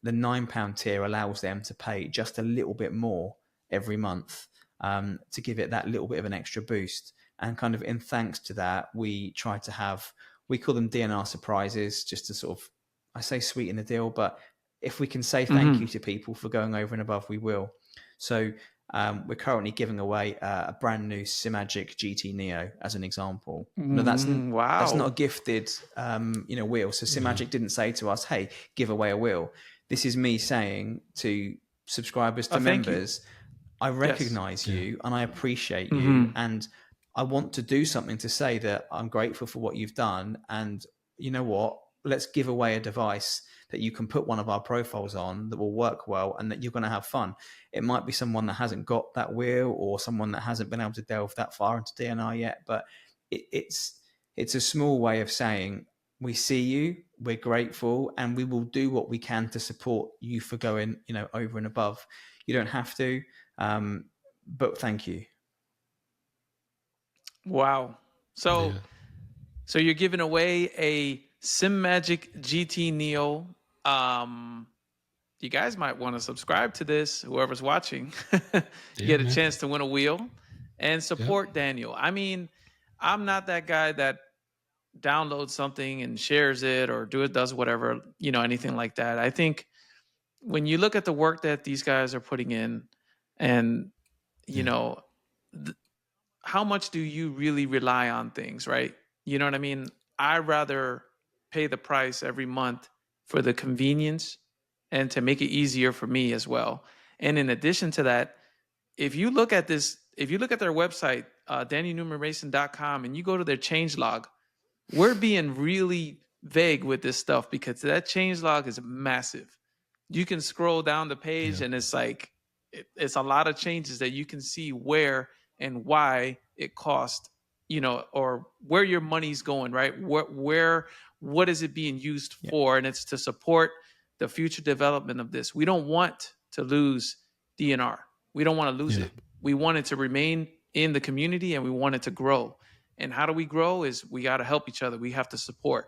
The £9 tier allows them to pay just a little bit more every month to give it that little bit of an extra boost. And kind of in thanks to that, we try to have, we call them DNR surprises, just to sort of, I say sweeten the deal, but if we can say thank you to people for going over and above, we will. So we're currently giving away a brand new Simucube GT Neo as an example. No, that's not a gifted wheel. So Simucube didn't say to us, hey, give away a wheel. This is me saying to subscribers, to members, I recognize you and I appreciate you, and I want to do something to say that I'm grateful for what you've done. And you know what? Let's give away a device that you can put one of our profiles on that will work well and that you're going to have fun. It might be someone that hasn't got that wheel or someone that hasn't been able to delve that far into DNR yet, but it's a small way of saying we see you, we're grateful, and we will do what we can to support you for going, you know, over and above. You don't have to, but thank you. Wow. So you're giving away a Simucube GT Neo. You guys might want to subscribe to this, whoever's watching. Get a chance to win a wheel and support Daniel. I mean, I'm not that guy that downloads something and shares it or does whatever, you know, anything like that. I think when you look at the work that these guys are putting in and, you know, how much do you really rely on things, right? You know what I mean? I'd rather pay the price every month for the convenience and to make it easier for me as well. And in addition to that, if you look at their website, DanielNewmanRacing.com, and you go to their changelog, we're being really vague with this stuff because that changelog is massive. you can scroll down the page and it's like, it's a lot of changes that you can see where and why it cost, or where your money's going, right? What is it being used for? And it's to support the future development of this. We don't want to lose DNR. We don't want to lose it. We want it to remain in the community, and we want it to grow. And how do we grow? Is we got to help each other. We have to support.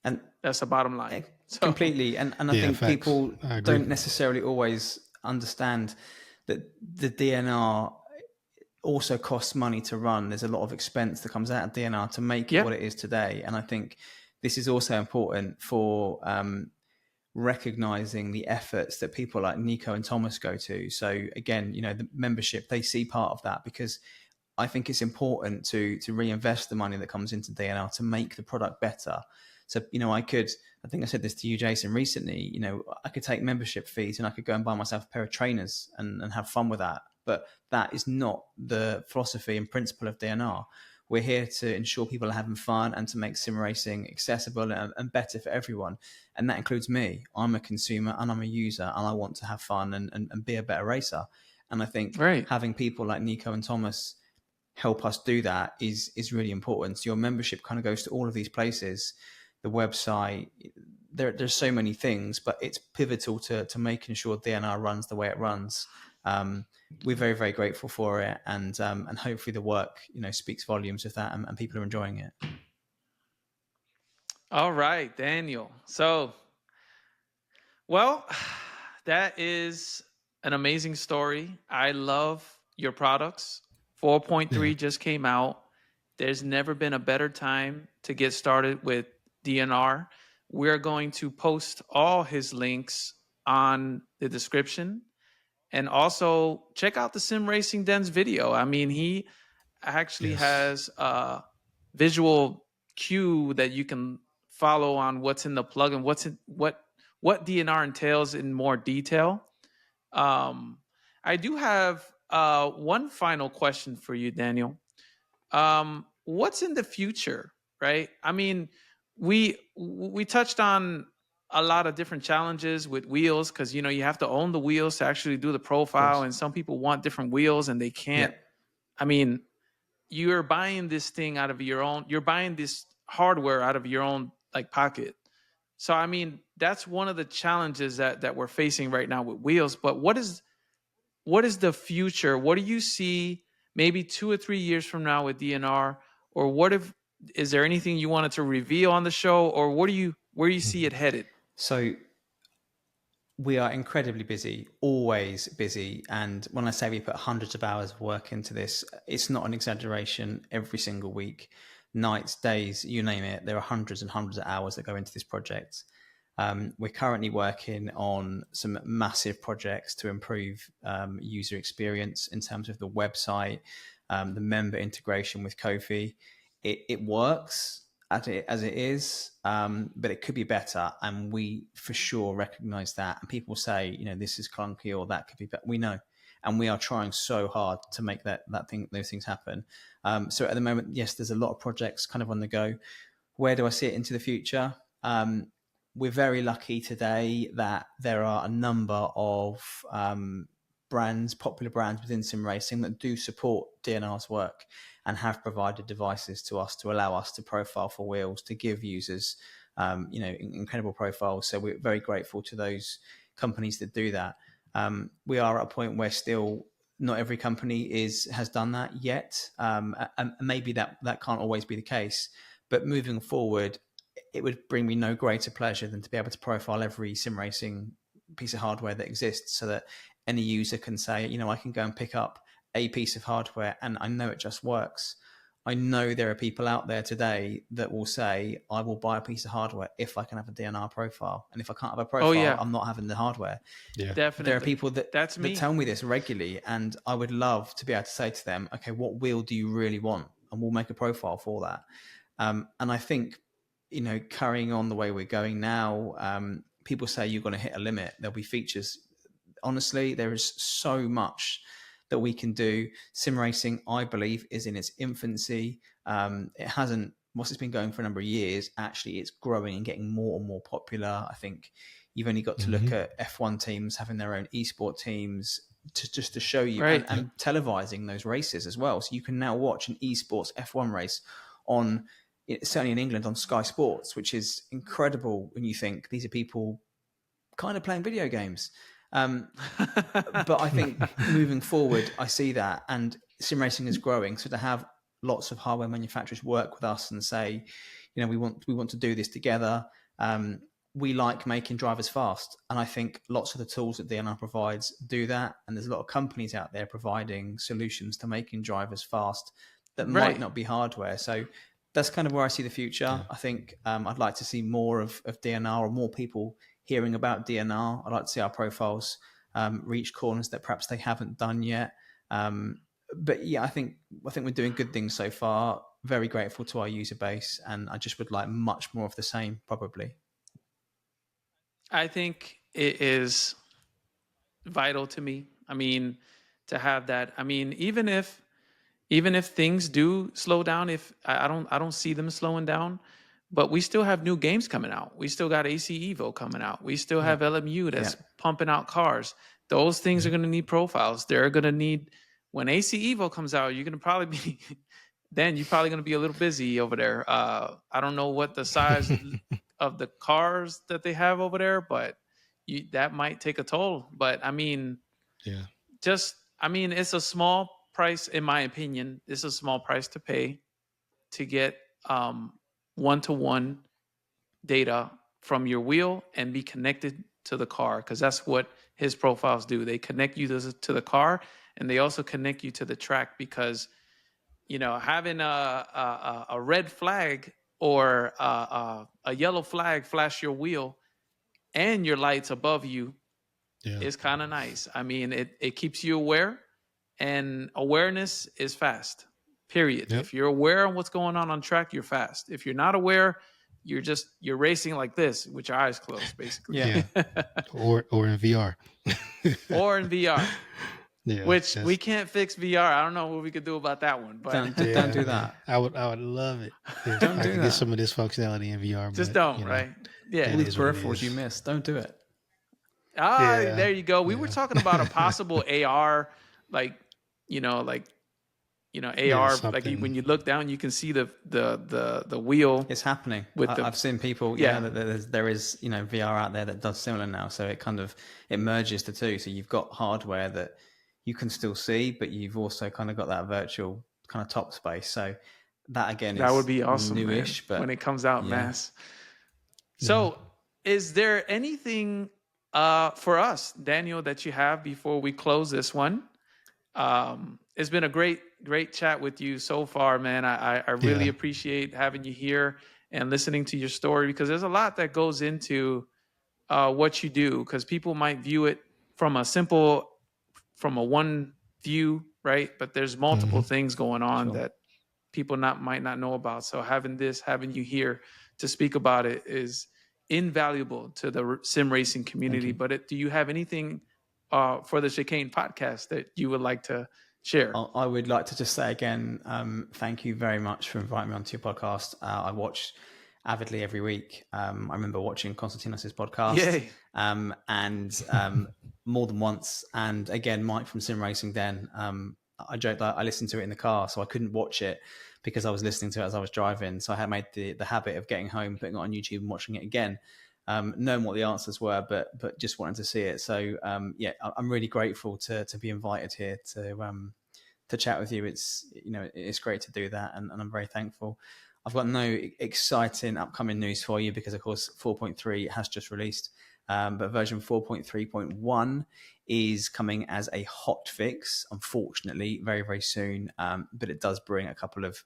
And that's the bottom line. Completely. And I think people don't necessarily always understand that the DNR also costs money to run. There's a lot of expense that comes out of DNR to make it what it is today. And I think this is also important for recognizing the efforts that people like Nico and Thomas go to. So again, the membership, they see part of that, because I think it's important to reinvest the money that comes into DNR to make the product better. So, I think I said this to you, Jason, recently, I could take membership fees and I could go and buy myself a pair of trainers and have fun with that. But that is not the philosophy and principle of DNR. We're here to ensure people are having fun and to make sim racing accessible and better for everyone. And that includes me. I'm a consumer and I'm a user, and I want to have fun and be a better racer. And I think having people like Nico and Thomas help us do that is really important. So your membership kind of goes to all of these places. The website, there's so many things, but it's pivotal to making sure DNR runs the way it runs. We're very, very grateful for it, and hopefully the work speaks volumes of that, and people are enjoying it. All right, Daniel. So, well, that is an amazing story. I love your products. 4.3 just came out. There's never been a better time to get started with DNR. We're going to post all his links on the description. And also check out the Sim Racing Den's video. I mean, he actually has a visual cue that you can follow on what's in the plugin, what DNR entails in more detail. I do have one final question for you, Daniel. What's in the future, right? I mean, we touched on a lot of different challenges with wheels, because you have to own the wheels to actually do the profile, and some people want different wheels and they can't. I mean, you're buying this thing out of your own, you're buying this hardware out of your own pocket. So I mean, that's one of the challenges that we're facing right now with wheels. But what is the future? What do you see maybe 2 or 3 years from now with DNR? Or is there anything you wanted to reveal on the show, or where do you see it headed? So we are incredibly busy, always busy. And when I say we put hundreds of hours of work into this, it's not an exaggeration. Every single week, nights, days, you name it, there are hundreds and hundreds of hours that go into this project. We're currently working on some massive projects to improve user experience in terms of the website, the member integration with Ko-fi. It works as it is, but it could be better, and we for sure recognize that. And people say, this is clunky or that could be better. We know, and we are trying so hard to make those things happen. So at the moment, yes, there's a lot of projects kind of on the go. Where do I see it into the future? We're very lucky today that there are a number of popular brands within sim racing that do support DNR's work and have provided devices to us to allow us to profile for wheels, to give users, incredible profiles. So we're very grateful to those companies that do that. We are at a point where still not every company has done that yet. And maybe that can't always be the case, but moving forward, it would bring me no greater pleasure than to be able to profile every sim racing piece of hardware that exists, so that any user can say, I can go and pick up a piece of hardware and I know it just works. I know there are people out there today that will say, I will buy a piece of hardware if I can have a DNR profile. And if I can't have a profile, I'm not having the hardware. Yeah, definitely. There are people that tell me this regularly, and I would love to be able to say to them, okay, what wheel do you really want? And we'll make a profile for that. And I think, carrying on the way we're going now, people say you're going to hit a limit. There'll be features. Honestly, there is so much that we can do. Sim racing, I believe, is in its infancy. It hasn't whilst it's been going for a number of years, actually it's growing and getting more and more popular. I think you've only got to look at F1 teams having their own esport teams just to show you, Right. and televising those races as well. So you can now watch an esports F1 race on, certainly in England, on Sky Sports, which is incredible when you think these are people kind of playing video games. But I think moving forward, I see that, and sim racing is growing. So to have lots of hardware manufacturers work with us and say, we want to do this together. We like making drivers fast, and I think lots of the tools that DNR provides do that. And there's a lot of companies out there providing solutions to making drivers fast that might not be hardware. So that's kind of where I see the future. Yeah. I think I'd like to see more of DNR, or more people hearing about DNR. I'd like to see our profiles reach corners that perhaps they haven't done yet. But yeah, I think we're doing good things so far. Very grateful to our user base, and I just would like much more of the same, probably. I think it is vital to me. I mean, to have that. I mean, even if things do slow down, if I don't see them slowing down, but we still have new games coming out. We still got AC Evo coming out. We still have LMU that's pumping out cars. Those things are going to need profiles. They're going to need, when AC Evo comes out, you're going to probably be, then you're probably going to be a little busy over there. I don't know what the size of the cars that they have over there, but that might take a toll. But I mean, it's a small price, in my opinion. It's a small price to pay to get one-to-one data from your wheel and be connected to the car, because that's what his profiles do. They connect you to the car, and they also connect you to the track, because having a red flag or a yellow flag flash your wheel and your lights above you is kind of nice. I mean, it keeps you aware, and awareness is fast, period. If you're aware of what's going on track, you're fast. If you're not aware, you're racing like this with your eyes closed, basically. Or in VR. Or in VR. Which we can't fix VR. I don't know what we could do about that one, but don't do that. I would love it. If I could get some of this functionality in VR. Just don't, right? Yeah. All these peripherals you missed. Don't do it. There you go. We were talking about a possible AR, AR, like when you look down, you can see the wheel. It's happening. I've seen people. There is VR out there that does similar now. So it merges the two. So you've got hardware that you can still see, but you've also kind of got that virtual kind of top space. So that again, that would be awesome, newish, man, but when it comes out mass. So, is there anything for us, Daniel, that you have before we close this one? It's been a great chat with you so far, man. I really appreciate having you here and listening to your story, because there's a lot that goes into what you do, because people might view it from a one view, right? But there's multiple things going on that people might not know about. So having you here to speak about it is invaluable to the sim racing community. But do you have anything for the Chicane podcast that you would like to share? I would like to just say again, thank you very much for inviting me onto your podcast. I watch avidly every week. I remember watching Konstantinos' podcast, and more than once. And again, Mike from Sim Racing Den, I joked that I listened to it in the car, so I couldn't watch it because I was listening to it as I was driving. So I had made the habit of getting home, putting it on YouTube and watching it again, knowing what the answers were, but just wanting to see it. So I'm really grateful to be invited here to chat with you. It's great to do that, and I'm very thankful. I've got no exciting upcoming news for you because, of course, 4.3 has just released, but version 4.3.1 is coming as a hot fix, unfortunately, very, very soon. But it does bring a couple of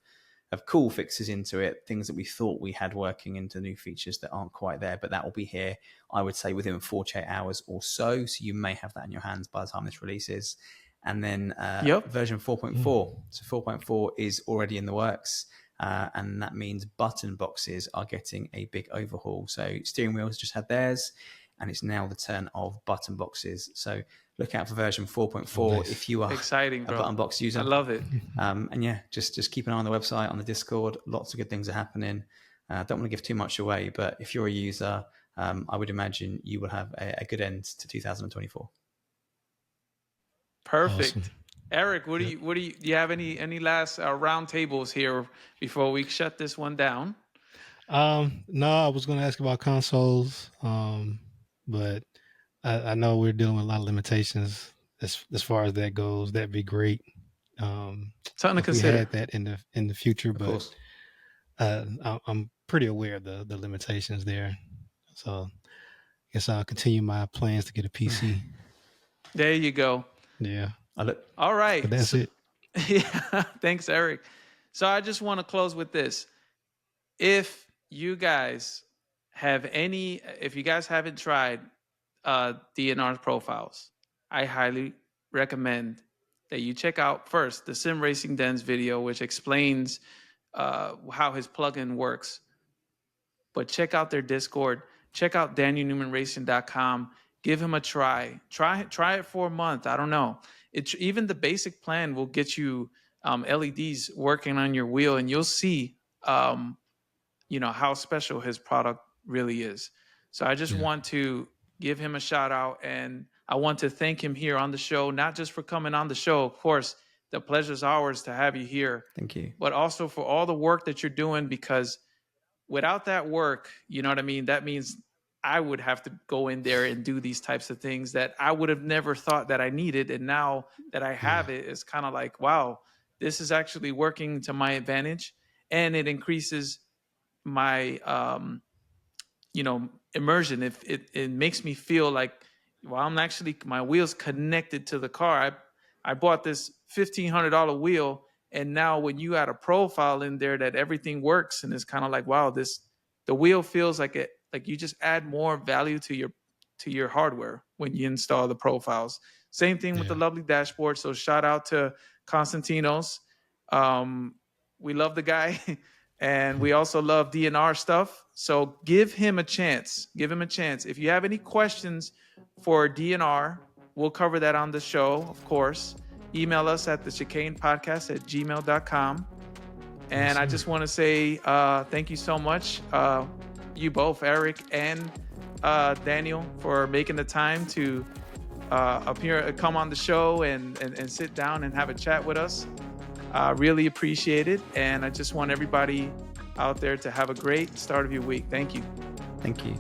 cool fixes into it, things that we thought we had working into new features that aren't quite there, but that will be here, I would say, within 48 hours or so. So you may have that in your hands by the time this releases. And then version 4.4. So 4.4 is already in the works. And that means button boxes are getting a big overhaul. So steering wheels just had theirs. and it's now the turn of button boxes. So look out for version 4.4 Nice. if you are Exciting, a bro. button box user. I love it. And yeah, just keep an eye on the website, on the Discord. Lots of good things are happening. Don't want to give too much away, but if you're a user, I would imagine you will have a good end to 2024. Perfect. Awesome. Eric, do you have any last round tables here before we shut this one down? No, I was going to ask about consoles, but I know we're dealing with a lot of limitations as far as that goes. That'd be great. Something to if consider. we had that in the future, Of but course. I'm pretty aware of the limitations there. So I guess I'll continue my plans to get a PC. There you go. Yeah. All right. But that's it. Yeah. Thanks, Eric. So I just want to close with this. If you guys haven't tried DNR profiles, I highly recommend that you check out first the Sim Racing Den's video, which explains how his plugin works. But check out their Discord. Check out DanielNewmanRacing.com. Give him a try. Try it for a month. I don't know. Even the basic plan will get you LEDs working on your wheel, and you'll see how special his product really is. So I just want to give him a shout out, and I want to thank him here on the show, not just for coming on the show. Of course, the pleasure's ours to have you here. Thank you. But also for all the work that you're doing, because without that work, you know what I mean? That means I would have to go in there and do these types of things that I would have never thought that I needed. And now that I have it, it's kind of like, wow, this is actually working to my advantage. And it increases my, immersion. If it makes me feel like, well, I'm actually, my wheel's connected to the car. I bought this $1,500 wheel. And now when you add a profile in there that everything works, and it's kind of like, wow, the wheel feels like you just add more value to your hardware when you install the profiles. Same thing with the lovely dashboard. So shout out to Constantinos. We love the guy, and we also love DNR stuff. So give him a chance. Give him a chance. If you have any questions for DNR, we'll cover that on the show, of course. Email us at the Chicane Podcast at gmail.com. And I just want to say thank you so much, you both, Eric and Daniel, for making the time to come on the show and sit down and have a chat with us. Really appreciate it. And I just want everybody out there to have a great start of your week. Thank you. Thank you.